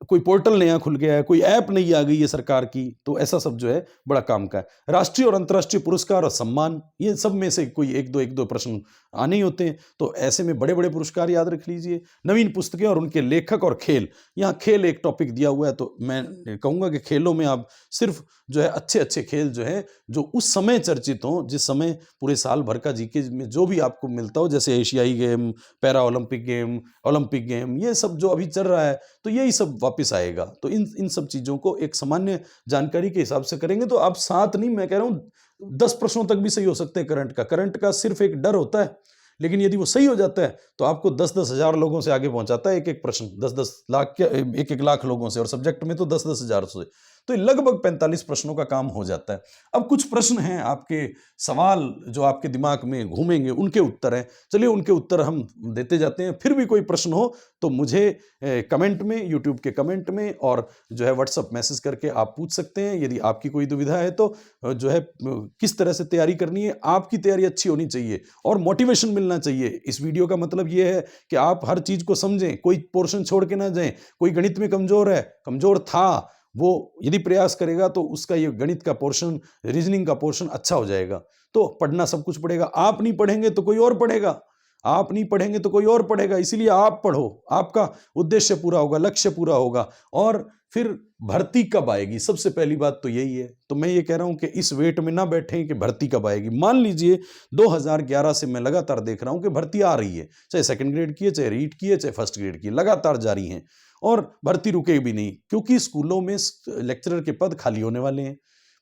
कोई पोर्टल नया खुल गया है, कोई ऐप नई आ गई है सरकार की, तो ऐसा सब जो है बड़ा काम का है। राष्ट्रीय और अंतर्राष्ट्रीय पुरस्कार और सम्मान, ये सब में से कोई एक दो प्रश्न आने ही होते हैं, तो ऐसे में बड़े बड़े पुरस्कार याद रख लीजिए। नवीन पुस्तकें और उनके लेखक और खेल, यहाँ खेल एक टॉपिक दिया हुआ है, तो मैं कहूँगा कि खेलों में आप सिर्फ जो है अच्छे अच्छे खेल जो है, जो उस समय चर्चित हों, जिस समय पूरे साल भर का जीके में जो भी आपको मिलता हो, जैसे एशियाई game, para Olympic game, Olympic game, ये सब जो अभी चल रहा है, तो यही सब वापस आएगा। तो इन सब चीज़ों को एक सामान्य जानकारी के हिसाब से करेंगे तो आप 7 नहीं, मैं कह रहा हूँ 10 प्रश्नों तक भी सही हो सकते हैं। करंट का सिर्फ एक डर होता है, लेकिन यदि वो सही हो जाता है तो आपको 10-10 हज़ार लोगों से आगे पहुंचाता है एक एक प्रश्न, 10-10 लाख के 1-1 लाख लोगों से, और सब्जेक्ट में तो 10-10 हज़ार से, तो लगभग 45 प्रश्नों का काम हो जाता है। अब कुछ प्रश्न हैं आपके, सवाल जो आपके दिमाग में घूमेंगे, उनके उत्तर हैं। चलिए उनके उत्तर हम देते जाते हैं। फिर भी कोई प्रश्न हो तो मुझे कमेंट में, यूट्यूब के कमेंट में और जो है व्हाट्सअप मैसेज करके आप पूछ सकते हैं। यदि आपकी कोई दुविधा है तो जो है किस तरह से तैयारी करनी है, आपकी तैयारी अच्छी होनी चाहिए और मोटिवेशन मिलना चाहिए। इस वीडियो का मतलब ये है कि आप हर चीज़ को समझें, कोई पोर्शन छोड़ के ना जाएं। कोई गणित में कमज़ोर है, कमज़ोर था, वो यदि प्रयास करेगा तो उसका ये गणित का पोर्शन, रीजनिंग का पोर्शन अच्छा हो जाएगा। तो पढ़ना सब कुछ पड़ेगा। आप नहीं पढ़ेंगे तो कोई और पढ़ेगा, आप नहीं पढ़ेंगे तो कोई और पढ़ेगा। इसीलिए आप पढ़ो, आपका उद्देश्य पूरा होगा, लक्ष्य पूरा होगा। और फिर भर्ती कब आएगी, सबसे पहली बात तो यही है। तो मैं ये कह रहा हूं कि इस वेट में ना बैठें कि भर्ती कब आएगी। मान लीजिए 2011 से मैं लगातार देख रहा हूं कि भर्ती आ रही है, चाहे सेकंड ग्रेड की है, चाहे रीट की है, चाहे फर्स्ट ग्रेड की है, लगातार जारी है और भर्ती रुकेगी भी नहीं, क्योंकि स्कूलों में लेक्चरर के पद खाली होने वाले हैं,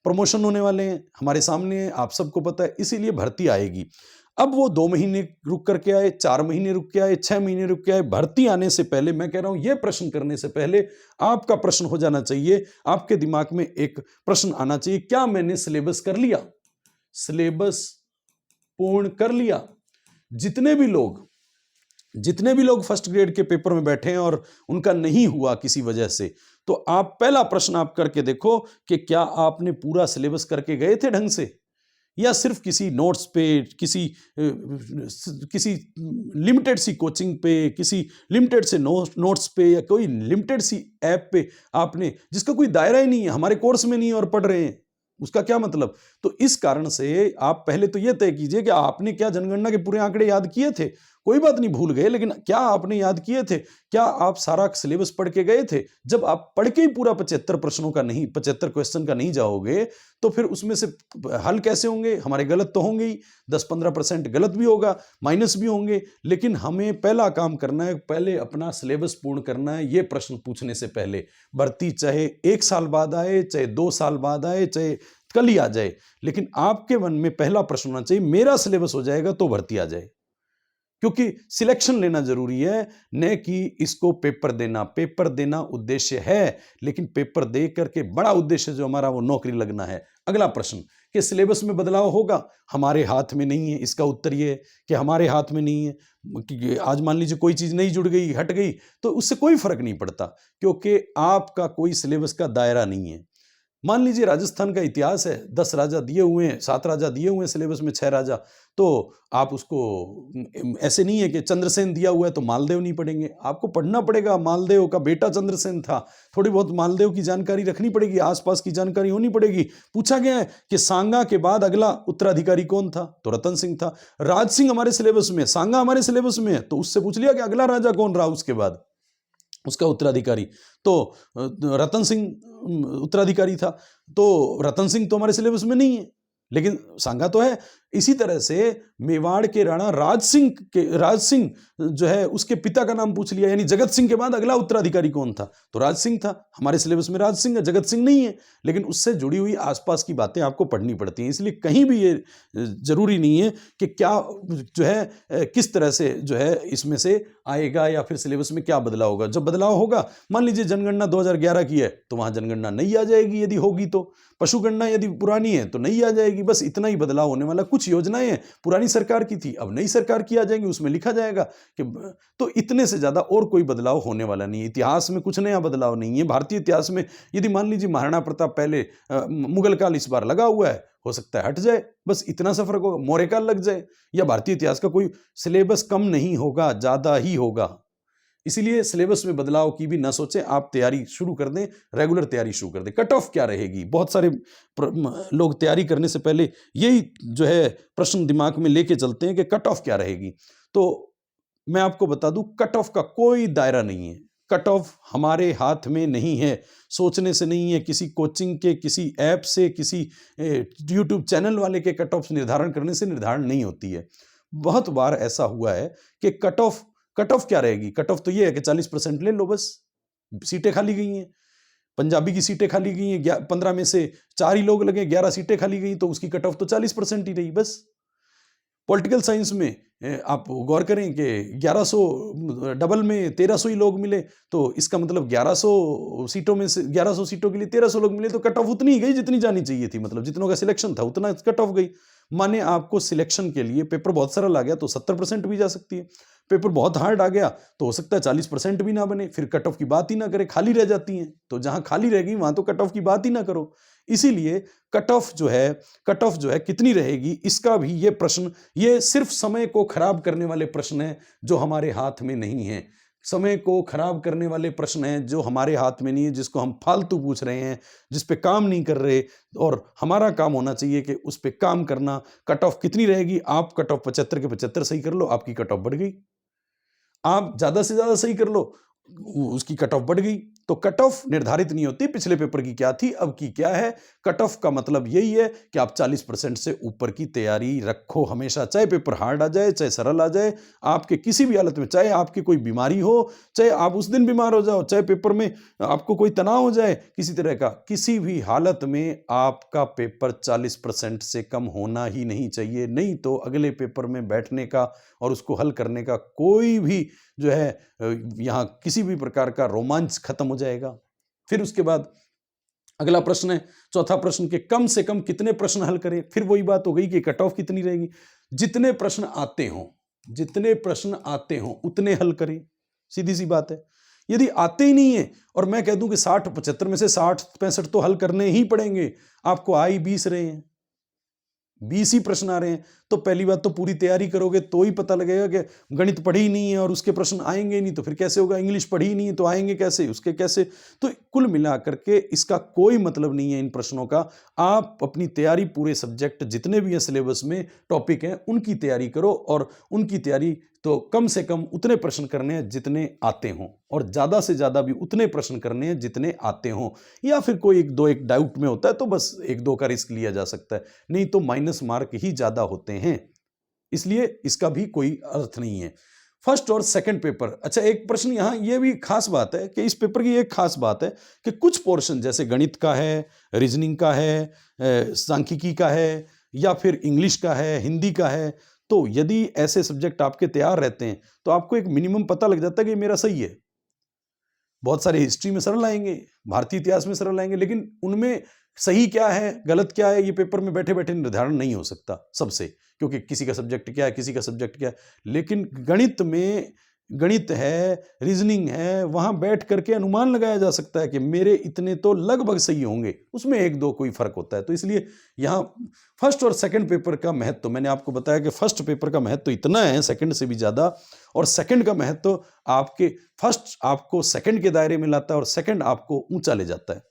प्रमोशन होने वाले हैं, हमारे सामने है, आप सबको पता है। इसीलिए भर्ती आएगी। अब वो 2 महीने रुक करके आए, 4 महीने रुक के आए, 6 महीने रुक के आए, भर्ती आने से पहले मैं कह रहा हूं, ये प्रश्न करने से पहले आपका प्रश्न हो जाना चाहिए, आपके दिमाग में एक प्रश्न आना चाहिए, क्या मैंने सिलेबस कर लिया, सिलेबस पूर्ण कर लिया। जितने भी लोग फर्स्ट ग्रेड के पेपर में बैठे हैं और उनका नहीं हुआ किसी वजह से, तो आप पहला प्रश्न आप करके देखो कि क्या आपने पूरा सिलेबस करके गए थे ढंग से, या सिर्फ किसी नोट्स पे, किसी लिमिटेड सी कोचिंग पे, किसी लिमिटेड से नोट्स पे, या कोई लिमिटेड सी ऐप पे आपने, जिसका कोई दायरा ही नहीं है, हमारे कोर्स में नहीं है और पढ़ रहे हैं, उसका क्या मतलब। तो इस कारण से आप पहले तो यह तय कीजिए कि आपने क्या जनगणना के पूरे आंकड़े याद किए थे। कोई बात नहीं, भूल गए, लेकिन क्या आपने याद किए थे, क्या आप सारा सिलेबस पढ़ के गए थे। जब आप पढ़ के ही पूरा 75 प्रश्नों का नहीं, 75 क्वेश्चन का नहीं जाओगे, तो फिर उसमें से हल कैसे होंगे। हमारे गलत तो होंगे ही, 10-15% गलत भी होगा, माइनस भी होंगे, लेकिन हमें पहला काम करना है, पहले अपना सिलेबस पूर्ण करना है। ये प्रश्न पूछने से पहले, भर्ती चाहे 1 साल बाद आए, चाहे 2 साल बाद आए, चाहे कल ही आ जाए, लेकिन आपके मन में पहला प्रश्न होना चाहिए, मेरा सिलेबस हो जाएगा तो भर्ती आ जाए। क्योंकि सिलेक्शन लेना जरूरी है, न कि इसको पेपर देना उद्देश्य है, लेकिन पेपर दे करके बड़ा उद्देश्य जो हमारा, वो नौकरी लगना है। अगला प्रश्न कि सिलेबस में बदलाव होगा, हमारे हाथ में नहीं है। इसका उत्तर ये है कि हमारे हाथ में नहीं है। कि आज मान लीजिए कोई चीज नहीं जुड़ गई, हट गई, तो उससे कोई फर्क नहीं पड़ता, क्योंकि आपका कोई सिलेबस का दायरा नहीं है। मान लीजिए राजस्थान का इतिहास है, 10 राजा दिए हुए हैं, 7 राजा दिए हुए हैं सिलेबस में, 6 राजा, तो आप उसको, ऐसे नहीं है कि चंद्रसेन दिया हुआ है तो मालदेव नहीं पढ़ेंगे, आपको पढ़ना पड़ेगा। मालदेव का बेटा चंद्रसेन था, थोड़ी बहुत मालदेव की जानकारी रखनी पड़ेगी, आसपास की जानकारी होनी पड़ेगी। पूछा गया है कि सांगा के बाद अगला उत्तराधिकारी कौन था, तो रतन सिंह था। राज सिंह हमारे सिलेबस में, सांगा हमारे सिलेबस में है, तो उससे पूछ लिया कि अगला राजा कौन रहा उसके बाद, उसका उत्तराधिकारी, तो रतन सिंह उत्तराधिकारी था। तो रतन सिंह तो हमारे सिलेबस में नहीं है, लेकिन सांगा तो है। इसी तरह से मेवाड़ के राणा राज सिंह जो है, उसके पिता का नाम पूछ लिया, यानी जगत सिंह के बाद अगला उत्तराधिकारी कौन था, तो राज सिंह था। हमारे सिलेबस में राज सिंह है, जगत सिंह नहीं है, लेकिन उससे जुड़ी हुई आसपास की बातें आपको पढ़नी पड़ती हैं। इसलिए कहीं भी ये जरूरी नहीं है कि क्या जो है किस तरह से जो है इसमें से आएगा, या फिर सिलेबस में क्या बदलाव होगा। जब बदलाव होगा, मान लीजिए जनगणना 2011 की है, तो वहां जनगणना नहीं आ जाएगी, यदि होगी तो। पशुगणना यदि पुरानी है तो नहीं आ जाएगी, बस इतना ही बदलाव होने वाला। कुछ योजनाएं हैं पुरानी सरकार की थी, अब नई सरकार की आ जाएंगी, उसमें लिखा जाएगा कि तो इतने से ज़्यादा और कोई बदलाव होने वाला नहीं है। इतिहास में कुछ नया बदलाव नहीं है। भारतीय इतिहास में यदि मान लीजिए महाराणा प्रताप पहले मुगल काल इस बार लगा हुआ है, हो सकता है हट जाए, बस इतना सा फर्क होगा, मौर्य काल लग जाए, या भारतीय इतिहास का कोई सिलेबस कम नहीं होगा, ज़्यादा ही होगा। इसीलिए सिलेबस में बदलाव की भी ना सोचें, आप तैयारी शुरू कर दें, रेगुलर तैयारी शुरू कर दें। कट ऑफ क्या रहेगी, बहुत सारे लोग तैयारी करने से पहले यही जो है प्रश्न दिमाग में लेके चलते हैं कि कट ऑफ क्या रहेगी। तो मैं आपको बता दूं, कट ऑफ का कोई दायरा नहीं है। कट ऑफ हमारे हाथ में नहीं है, सोचने से नहीं है, किसी कोचिंग के, किसी ऐप से, किसी यूट्यूब चैनल वाले के कट ऑफ निर्धारण करने से निर्धारण नहीं होती है। बहुत बार ऐसा हुआ है कि कट ऑफ क्या रहेगी, कट ऑफ तो ये है कि 40% ले लो, बस सीटें खाली गई हैं, पंजाबी की सीटें खाली गई हैं, 15 में से 4 ही लोग लगे, 11 सीटें खाली गई, तो उसकी कट ऑफ तो 40% ही रही बस। पॉलिटिकल साइंस में आप गौर करें कि 1100 डबल में 1300 ही लोग मिले, तो इसका मतलब 1100 सीटों में से 1100 सीटों के लिए 1300 लोग मिले, तो कट ऑफ उतनी ही गई जितनी जानी चाहिए थी, मतलब जितनों का सिलेक्शन था उतना कट ऑफ गई। माने आपको सिलेक्शन के लिए पेपर बहुत सरल आ गया तो 70% भी जा सकती है, पेपर बहुत हार्ड आ गया तो हो सकता है 40% भी ना बने, फिर कट ऑफ की बात ही ना करें, खाली रह जाती हैं। तो जहां खाली रहेगी वहां तो कट ऑफ की बात ही ना करो। इसीलिए कट ऑफ जो है कितनी रहेगी, इसका भी ये प्रश्न, ये सिर्फ समय को खराब करने वाले प्रश्न हैं जो हमारे हाथ में नहीं है। समय को खराब करने वाले प्रश्न हैं जो हमारे हाथ में नहीं है, जिसको हम फालतू पूछ रहे हैं, जिस पे काम नहीं कर रहे, और हमारा काम होना चाहिए कि उस पे काम करना। कट ऑफ कितनी रहेगी, आप कट ऑफ 75 के 75 सही कर लो, आपकी कट ऑफ बढ़ गई। आप ज्यादा से ज्यादा सही कर लो, उसकी कट ऑफ बढ़ गई। तो कट ऑफ निर्धारित नहीं होती पिछले पेपर की क्या थी, अब की क्या है। कट ऑफ का मतलब यही है कि आप 40% से ऊपर की तैयारी रखो हमेशा, चाहे पेपर हार्ड आ जाए, चाहे सरल आ जाए, आपके किसी भी हालत में, चाहे आपकी कोई बीमारी हो, चाहे आप उस दिन बीमार हो जाओ, चाहे पेपर में आपको कोई तनाव हो जाए किसी तरह का, किसी भी हालत में आपका पेपर 40% से कम होना ही नहीं चाहिए। नहीं तो अगले पेपर में बैठने का और उसको हल करने का कोई भी जो है यहाँ किसी भी प्रकार का रोमांच खत्म हो जाएगा। फिर उसके बाद अगला प्रश्न है, चौथा प्रश्न, के कम से कम कितने प्रश्न हल करें। फिर वही बात हो गई कि कट ऑफ कितनी रहेगी। जितने प्रश्न आते हों उतने हल करें, सीधी सी बात है। यदि आते ही नहीं है और मैं कह दूं कि 60-75 में से 60-65 तो हल करने ही पड़ेंगे, आपको आ ही 20 रहे हैं, 20 ही प्रश्न आ रहे हैं, तो पहली बात तो पूरी तैयारी करोगे तो ही पता लगेगा कि गणित पढ़ी ही नहीं है और उसके प्रश्न आएंगे ही नहीं, तो फिर कैसे होगा। इंग्लिश पढ़ी ही नहीं है तो आएंगे कैसे, उसके कैसे। तो कुल मिलाकर के इसका कोई मतलब नहीं है इन प्रश्नों का। आप अपनी तैयारी पूरे सब्जेक्ट जितने भी हैं सिलेबस में टॉपिक हैं उनकी तैयारी करो, और उनकी तैयारी तो कम से कम उतने प्रश्न करने हैं जितने आते हों, और ज़्यादा से ज़्यादा भी उतने प्रश्न करने हैं जितने आते हों। या फिर कोई एक डाउट में होता है तो बस 1-2 का रिस्क लिया जा सकता है, नहीं तो माइनस मार्क ही ज़्यादा होते हैं, इसलिए इसका भी कोई अर्थ नहीं है। फर्स्ट और सेकंड पेपर, अच्छा एक प्रश्न यहाँ ये भी खास बात है कि इस पेपर की एक खास बात है कि कुछ पोर्शन जैसे गणित का है, रीजनिंग का है, सांख्यिकी का है, या फिर इंग्लिश का है, हिंदी का है, तो यदि ऐसे सब्जेक्ट आपके तैयार रहते हैं तो आपको एक मिनिमम पता लग जाता है कि मेरा सही है। बहुत सारे हिस्ट्री में सरल आएंगे, भारतीय इतिहास में सरल आएंगे, लेकिन उनमें सही क्या है गलत क्या है ये पेपर में बैठे बैठे निर्धारण नहीं हो सकता सबसे, क्योंकि किसी का सब्जेक्ट क्या है, किसी का सब्जेक्ट क्या है। लेकिन गणित में, गणित है, रीजनिंग है, वहां बैठ करके अनुमान लगाया जा सकता है कि मेरे इतने तो लगभग सही होंगे, उसमें 1-2 कोई फर्क होता है। तो इसलिए यहाँ फर्स्ट और सेकंड पेपर का महत्व, मैंने आपको बताया कि फर्स्ट पेपर का महत्व इतना है सेकंड से भी ज़्यादा, और सेकंड का महत्व आपके फर्स्ट आपको सेकंड के दायरे में लाता है और सेकंड आपको ऊंचा ले जाता है।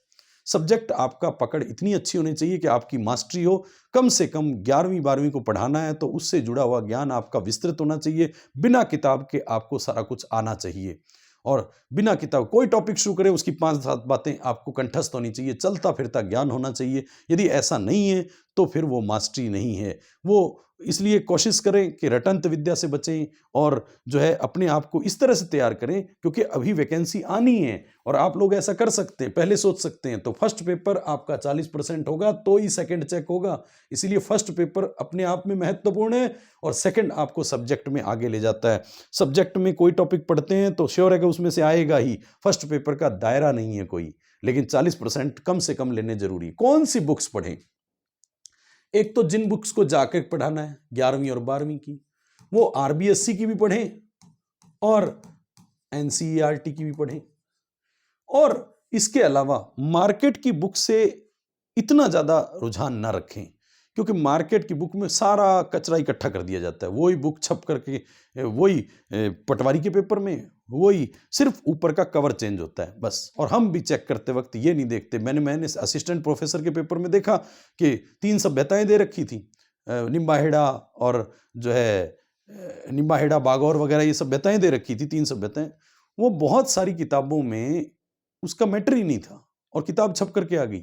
सब्जेक्ट आपका पकड़ इतनी अच्छी होनी चाहिए कि आपकी मास्टरी हो, कम से कम 11वीं 12वीं को पढ़ाना है तो उससे जुड़ा हुआ ज्ञान आपका विस्तृत होना चाहिए, बिना किताब के आपको सारा कुछ आना चाहिए, और बिना किताब कोई टॉपिक शुरू करे उसकी 5-7 बातें आपको कंठस्थ होनी चाहिए, चलता फिरता ज्ञान होना चाहिए। यदि ऐसा नहीं है तो फिर वो मास्टरी नहीं है। वो इसलिए कोशिश करें कि रटंत विद्या से बचें और जो है अपने आप को इस तरह से तैयार करें, क्योंकि अभी वैकेंसी आनी है और आप लोग ऐसा कर सकते हैं, पहले सोच सकते हैं। तो फर्स्ट पेपर आपका 40% होगा तो ही सेकंड चेक होगा, इसीलिए फर्स्ट पेपर अपने आप में महत्वपूर्ण है और सेकंड आपको सब्जेक्ट में आगे ले जाता है। सब्जेक्ट में कोई टॉपिक पढ़ते हैं तो श्योर है कि उसमें से आएगा ही, फर्स्ट पेपर का दायरा नहीं है कोई, लेकिन 40% कम से कम लेने जरूरी। कौन सी बुक्स पढ़ें, एक तो जिन बुक्स को जाकर पढ़ाना है 11वीं और 12वीं की, वो आरबीएससी की भी पढ़ें और एनसीईआरटी की भी पढ़ें। और इसके अलावा मार्केट की बुक से इतना ज़्यादा रुझान ना रखें, क्योंकि मार्केट की बुक में सारा कचरा इकट्ठा कर दिया जाता है। वही बुक छप करके वही पटवारी के पेपर में वही सिर्फ ऊपर का कवर चेंज होता है बस। और हम भी चेक करते वक्त ये नहीं देखते, मैंने असिस्टेंट प्रोफेसर के पेपर में देखा कि 3 सभ्यताएं दे रखी थी, निम्बाहेड़ा और जो है निम्बाहेड़ा बागौर वगैरह ये सभ्यताएं दे रखी थी, 3 सभ्यताएं। वो बहुत सारी किताबों में उसका मैटर ही नहीं था और किताब छप करके आ गई।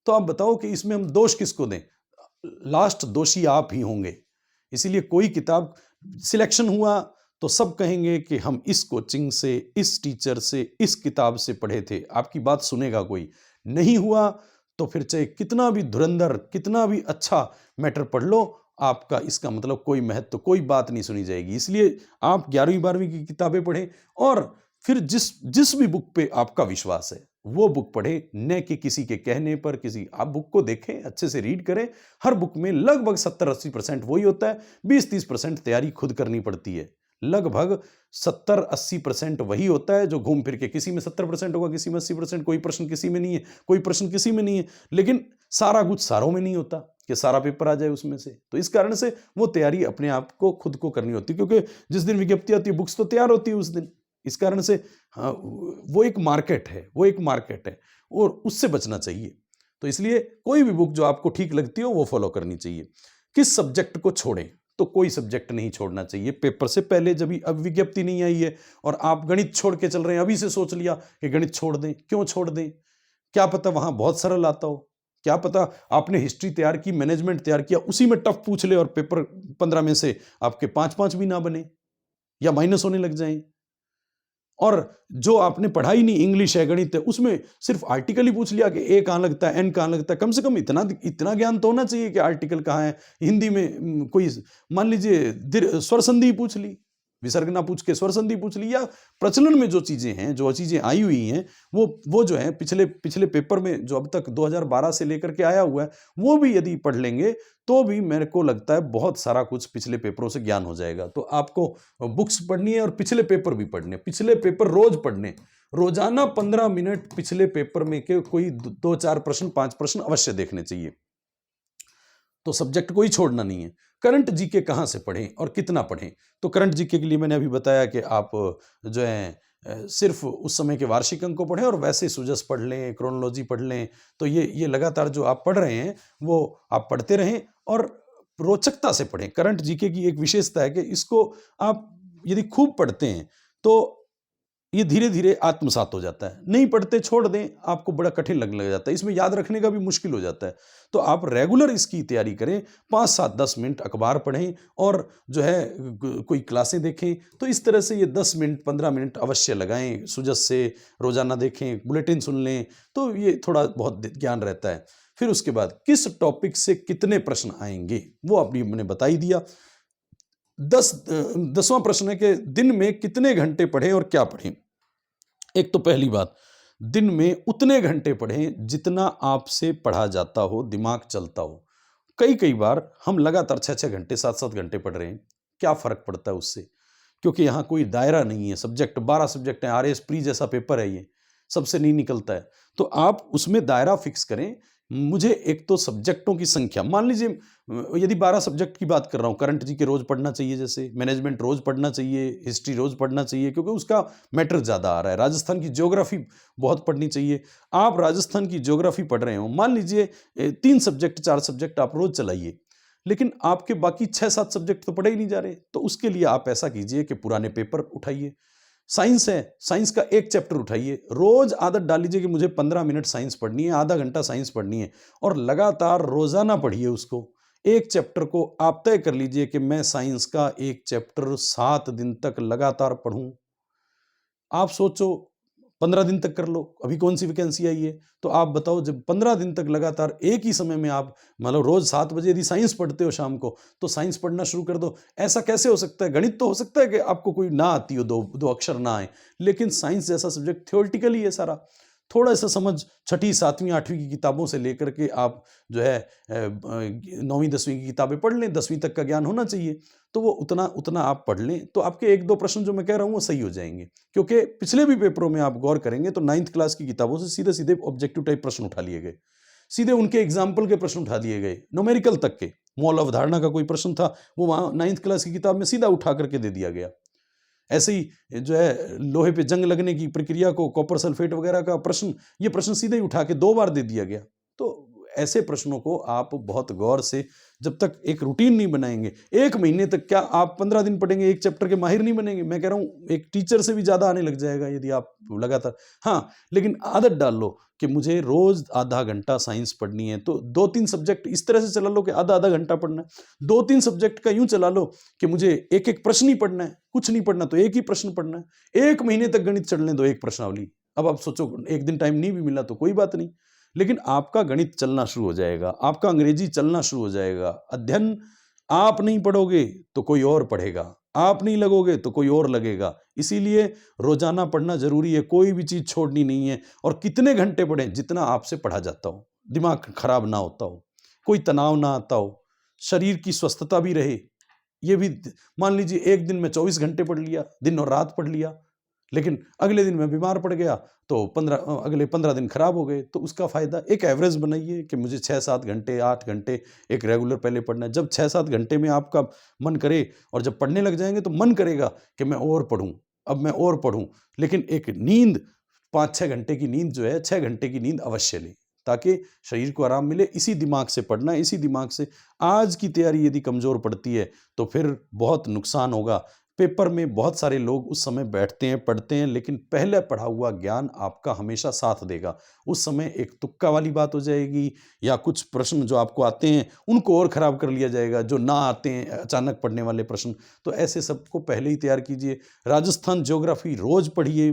तो आप बताओ कि इसमें हम दोष किसको दें? लास्ट दोषी आप ही होंगे। इसीलिए कोई किताब सिलेक्शन हुआ तो सब कहेंगे कि हम इस कोचिंग से, इस टीचर से, इस किताब से पढ़े थे। आपकी बात सुनेगा कोई? नहीं हुआ तो फिर चाहे कितना भी धुरंधर, कितना भी अच्छा मैटर पढ़ लो, आपका इसका मतलब कोई महत्व, कोई बात नहीं सुनी जाएगी। इसलिए आप 11वीं 12वीं की किताबें पढ़ें और फिर जिस भी बुक पे आपका विश्वास है वो बुक पढ़ें, न कि किसी के कहने पर। आप बुक को देखें, अच्छे से रीड करें। हर बुक में लगभग 70-80% वही होता है, 20-30% तैयारी खुद करनी पड़ती है। लगभग 70-80% वही होता है जो घूम फिर के, किसी में 70% होगा, किसी में 80%, कोई प्रश्न किसी में नहीं है, कोई प्रश्न किसी में नहीं है, लेकिन सारा कुछ सारों में नहीं होता कि सारा पेपर आ जाए उसमें से। तो इस कारण से वो तैयारी अपने आप को खुद को करनी होती है, क्योंकि जिस दिन विज्ञप्ति आती है बुक्स तो तैयार होती है उस दिन। इस कारण से हाँ, वो एक मार्केट है और उससे बचना चाहिए। तो इसलिए कोई भी बुक जो आपको ठीक लगती हो वो फॉलो करनी चाहिए। किस सब्जेक्ट को छोड़ें? तो कोई सब्जेक्ट नहीं छोड़ना चाहिए पेपर से पहले, जब अब विज्ञप्ति नहीं आई है और आप गणित छोड़ के चल रहे हैं, अभी से सोच लिया कि गणित छोड़ दें। क्यों छोड़ दें? क्या पता वहां बहुत सरल आता हो, क्या पता आपने हिस्ट्री तैयार की, मैनेजमेंट तैयार किया, उसी में टफ पूछ ले और पेपर 15 में से आपके 5-5 भी ना बने या माइनस होने लग जाएं। और जो आपने पढ़ाई नहीं, इंग्लिश है, गणित है, उसमें सिर्फ आर्टिकल ही पूछ लिया कि ए कहाँ लगता है, एन कहाँ लगता है। कम से कम इतना ज्ञान तो होना चाहिए कि आर्टिकल कहाँ है। हिंदी में कोई मान लीजिए स्वर संधि ही पूछ ली, विसर्ग ना पूछ के स्वर संधि पूछ ली। या प्रचलन में जो चीजें हैं, जो चीजें आई हुई हैं, वो जो है पिछले पेपर में जो अब तक 2012 से लेकर के आया हुआ है, वो भी यदि पढ़ लेंगे तो भी मेरे को लगता है बहुत सारा कुछ पिछले पेपरों से ज्ञान हो जाएगा। तो आपको बुक्स पढ़नी है और पिछले पेपर भी पढ़ने, पिछले पेपर रोज पढ़ने, रोजाना 15 मिनट पिछले पेपर में के कोई 2-4 प्रश्न, 5 प्रश्न अवश्य देखने चाहिए। तो सब्जेक्ट को ही छोड़ना नहीं है। करंट जीके कहाँ से पढ़ें और कितना पढ़ें? तो करंट जीके के लिए मैंने अभी बताया कि आप जो है सिर्फ उस समय के वार्षिक अंक को पढ़ें और वैसे सुजस पढ़ लें, क्रोनोलॉजी पढ़ लें। तो ये लगातार जो आप पढ़ रहे हैं वो आप पढ़ते रहें और रोचकता से पढ़ें। करंट जीके की एक विशेषता है कि इसको आप यदि खूब पढ़ते हैं तो ये धीरे धीरे आत्मसात हो जाता है। नहीं पढ़ते छोड़ दें, आपको बड़ा कठिन लगने लग जाता है, इसमें याद रखने का भी मुश्किल हो जाता है। तो आप रेगुलर इसकी तैयारी करें, 5-7-10 मिनट अखबार पढ़ें और जो है कोई क्लासें देखें। तो इस तरह से ये 10 मिनट 15 मिनट अवश्य लगाएं, सुजस से रोजाना देखें, बुलेटिन सुन लें, तो ये थोड़ा बहुत ज्ञान रहता है। फिर उसके बाद किस टॉपिक से कितने प्रश्न आएंगे वो अभी मैंने बता ही दिया। 10वां प्रश्न है कि दिन में कितने घंटे पढ़ें और क्या पढ़ें। एक तो पहली बात, दिन में उतने घंटे पढ़ें जितना आपसे पढ़ा जाता हो, दिमाग चलता हो। कई बार हम लगातार 6-6 घंटे 7-7 घंटे पढ़ रहे हैं, क्या फर्क पड़ता है उससे? क्योंकि यहाँ कोई दायरा नहीं है। सब्जेक्ट 12 सब्जेक्ट हैं, आरएस प्री जैसा पेपर है, ये सबसे नहीं निकलता है। तो आप उसमें दायरा फिक्स करें। मुझे एक तो सब्जेक्टों की संख्या, मान लीजिए यदि 12 सब्जेक्ट की बात कर रहा हूँ, करंट जी के रोज पढ़ना चाहिए, जैसे मैनेजमेंट रोज पढ़ना चाहिए, हिस्ट्री रोज पढ़ना चाहिए क्योंकि उसका मैटर ज़्यादा आ रहा है। राजस्थान की ज्योग्राफी बहुत पढ़नी चाहिए। आप राजस्थान की ज्योग्राफी पढ़ रहे हो, मान लीजिए 3 सब्जेक्ट 4 सब्जेक्ट आप रोज चलाइए, लेकिन आपके बाकी 6-7 सब्जेक्ट तो पढ़े ही नहीं जा रहे। तो उसके लिए आप ऐसा कीजिए कि पुराने पेपर उठाइए। साइंस है, साइंस का एक चैप्टर उठाइए, रोज आदत डाल लीजिए कि मुझे 15 मिनट साइंस पढ़नी है, आधा घंटा साइंस पढ़नी है और लगातार रोजाना पढ़िए उसको। एक चैप्टर को आप तय कर लीजिए कि मैं साइंस का एक चैप्टर 7 दिन तक लगातार पढ़ूं। आप सोचो 15 दिन तक कर लो, अभी कौन सी वैकेंसी आई है, तो आप बताओ जब 15 दिन तक लगातार एक ही समय में आप मतलब रोज 7 बजे यदि साइंस पढ़ते हो शाम को, तो साइंस पढ़ना शुरू कर दो। ऐसा कैसे हो सकता है? गणित तो हो सकता है कि आपको कोई ना आती हो, दो अक्षर ना आए, लेकिन साइंस जैसा सब्जेक्ट थ्योरेटिकल ही है सारा। थोड़ा सा समझ 6ठी 7वीं 8वीं की किताबों से लेकर के आप जो है 9वीं 10वीं की किताबें पढ़ लें, 10वीं तक का ज्ञान होना चाहिए, तो वो उतना उतना आप पढ़ लें तो आपके 1-2 प्रश्न जो मैं कह रहा हूँ वो सही हो जाएंगे। क्योंकि पिछले भी पेपरों में आप गौर करेंगे तो 9th क्लास की किताबों से सीधे सीधे ऑब्जेक्टिव टाइप प्रश्न उठा लिए गए, सीधे उनके एग्जाम्पल के प्रश्न उठा दिए गए, न्यूमेरिकल तक के। मौल अवधारणा का कोई प्रश्न था वो वहाँ 9th क्लास की किताब में सीधा उठा करके दे दिया गया। ऐसे ही जो है लोहे पे जंग लगने की प्रक्रिया को, कॉपर सल्फेट वगैरह का प्रश्न, ये प्रश्न सीधे ही उठा के 2 बार दे दिया गया। तो ऐसे प्रश्नों को आप बहुत गौर से, जब तक एक रूटीन नहीं बनाएंगे, 1 महीने तक क्या आप 15 दिन पढ़ेंगे, एक चैप्टर के माहिर नहीं बनेंगे। मैं कह रहा हूँ एक टीचर से भी ज़्यादा आने लग जाएगा यदि आप लगातार, हाँ, लेकिन आदत डाल लो कि मुझे रोज आधा घंटा साइंस पढ़नी है, तो 2-3 सब्जेक्ट इस तरह से चला लो कि आधा आधा घंटा पढ़ना है। 2-3 सब्जेक्ट का यूं चला लो कि मुझे एक एक प्रश्न ही पढ़ना है, कुछ नहीं पढ़ना तो एक ही प्रश्न पढ़ना है। 1 महीने तक गणित चढ़ने दो, एक प्रश्नावली। अब आप सोचो एक दिन टाइम नहीं भी मिला तो कोई बात नहीं, लेकिन आपका गणित चलना शुरू हो जाएगा, आपका अंग्रेजी चलना शुरू हो जाएगा। अध्ययन आप नहीं पढ़ोगे तो कोई और पढ़ेगा, आप नहीं लगोगे तो कोई और लगेगा। इसीलिए रोजाना पढ़ना जरूरी है, कोई भी चीज छोड़नी नहीं है। और कितने घंटे पढ़ें? जितना आपसे पढ़ा जाता हो, दिमाग खराब ना होता हो, कोई तनाव ना आता हो, शरीर की स्वस्थता भी रहे। ये भी मान लीजिए एक दिन में 24 घंटे पढ़ लिया, दिन और रात पढ़ लिया, लेकिन अगले दिन मैं बीमार पड़ गया तो अगले 15 दिन खराब हो गए, तो उसका फायदा, एक एवरेज बनाइए कि मुझे 6-7 घंटे 8 घंटे एक रेगुलर पहले पढ़ना है। जब 6-7 घंटे में आपका मन करे और जब पढ़ने लग जाएंगे तो मन करेगा कि मैं और पढूं, अब मैं और पढूं। लेकिन एक नींद, 5-6 घंटे की नींद जो है, 6 घंटे की नींद अवश्य लें ताकि शरीर को आराम मिले। इसी दिमाग से पढ़ना, इसी दिमाग से आज की तैयारी यदि कमजोर पड़ती है तो फिर बहुत नुकसान होगा। पेपर में बहुत सारे लोग उस समय बैठते हैं, पढ़ते हैं, लेकिन पहले पढ़ा हुआ ज्ञान आपका हमेशा साथ देगा। उस समय एक तुक्का वाली बात हो जाएगी या कुछ प्रश्न जो आपको आते हैं उनको और खराब कर लिया जाएगा, जो ना आते हैं अचानक पढ़ने वाले प्रश्न। तो ऐसे सबको पहले ही तैयार कीजिए। राजस्थान ज्योग्राफी रोज पढ़िए,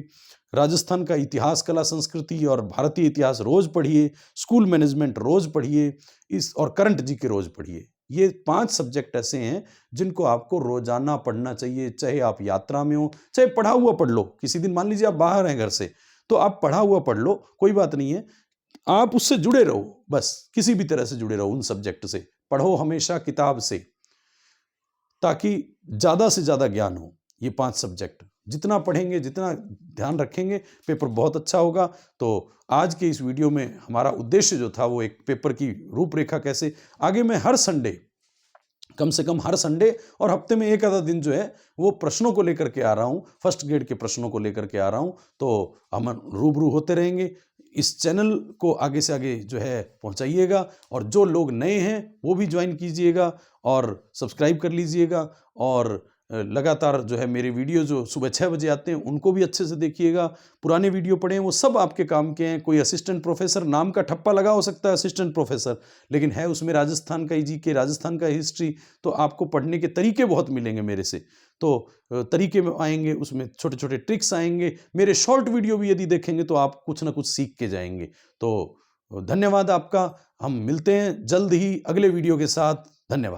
राजस्थान का इतिहास, कला, संस्कृति और भारतीय इतिहास रोज पढ़िए, स्कूल मैनेजमेंट रोज पढ़िए, इस और करंट जीके रोज पढ़िए। ये 5 सब्जेक्ट ऐसे हैं जिनको आपको रोजाना पढ़ना चाहिए, चाहे आप यात्रा में हो, चाहे पढ़ा हुआ पढ़ लो। किसी दिन मान लीजिए आप बाहर हैं घर से, तो आप पढ़ा हुआ पढ़ लो, कोई बात नहीं है, आप उससे जुड़े रहो, बस किसी भी तरह से जुड़े रहो उन सब्जेक्ट से। पढ़ो हमेशा किताब से ताकि ज्यादा से ज्यादा ज्ञान हो। ये 5 सब्जेक्ट जितना पढ़ेंगे, जितना ध्यान रखेंगे, पेपर बहुत अच्छा होगा। तो आज के इस वीडियो में हमारा उद्देश्य जो था वो एक पेपर की रूपरेखा कैसे, आगे मैं हर संडे, कम से कम हर संडे और हफ्ते में एक आधा दिन जो है वो प्रश्नों को लेकर के आ रहा हूँ, फर्स्ट ग्रेड के प्रश्नों को लेकर के आ रहा हूँ। तो हम रूबरू होते रहेंगे। इस चैनल को आगे से आगे जो है पहुँचाइएगा, और जो लोग नए हैं वो भी ज्वाइन कीजिएगा और सब्सक्राइब कर लीजिएगा। और लगातार जो है मेरे वीडियो जो सुबह 6 बजे आते हैं उनको भी अच्छे से देखिएगा। पुराने वीडियो पढ़ें, वो सब आपके काम के हैं। कोई असिस्टेंट प्रोफेसर नाम का ठप्पा लगा हो सकता है असिस्टेंट प्रोफेसर, लेकिन है उसमें राजस्थान का जीके, राजस्थान का हिस्ट्री। तो आपको पढ़ने के तरीके बहुत मिलेंगे मेरे से। तो तरीके में आएंगे, उसमें छोटे छोटे ट्रिक्स आएंगे। मेरे शॉर्ट वीडियो भी यदि देखेंगे तो आप कुछ ना कुछ सीख के जाएंगे। तो धन्यवाद आपका। हम मिलते हैं जल्द ही अगले वीडियो के साथ। धन्यवाद।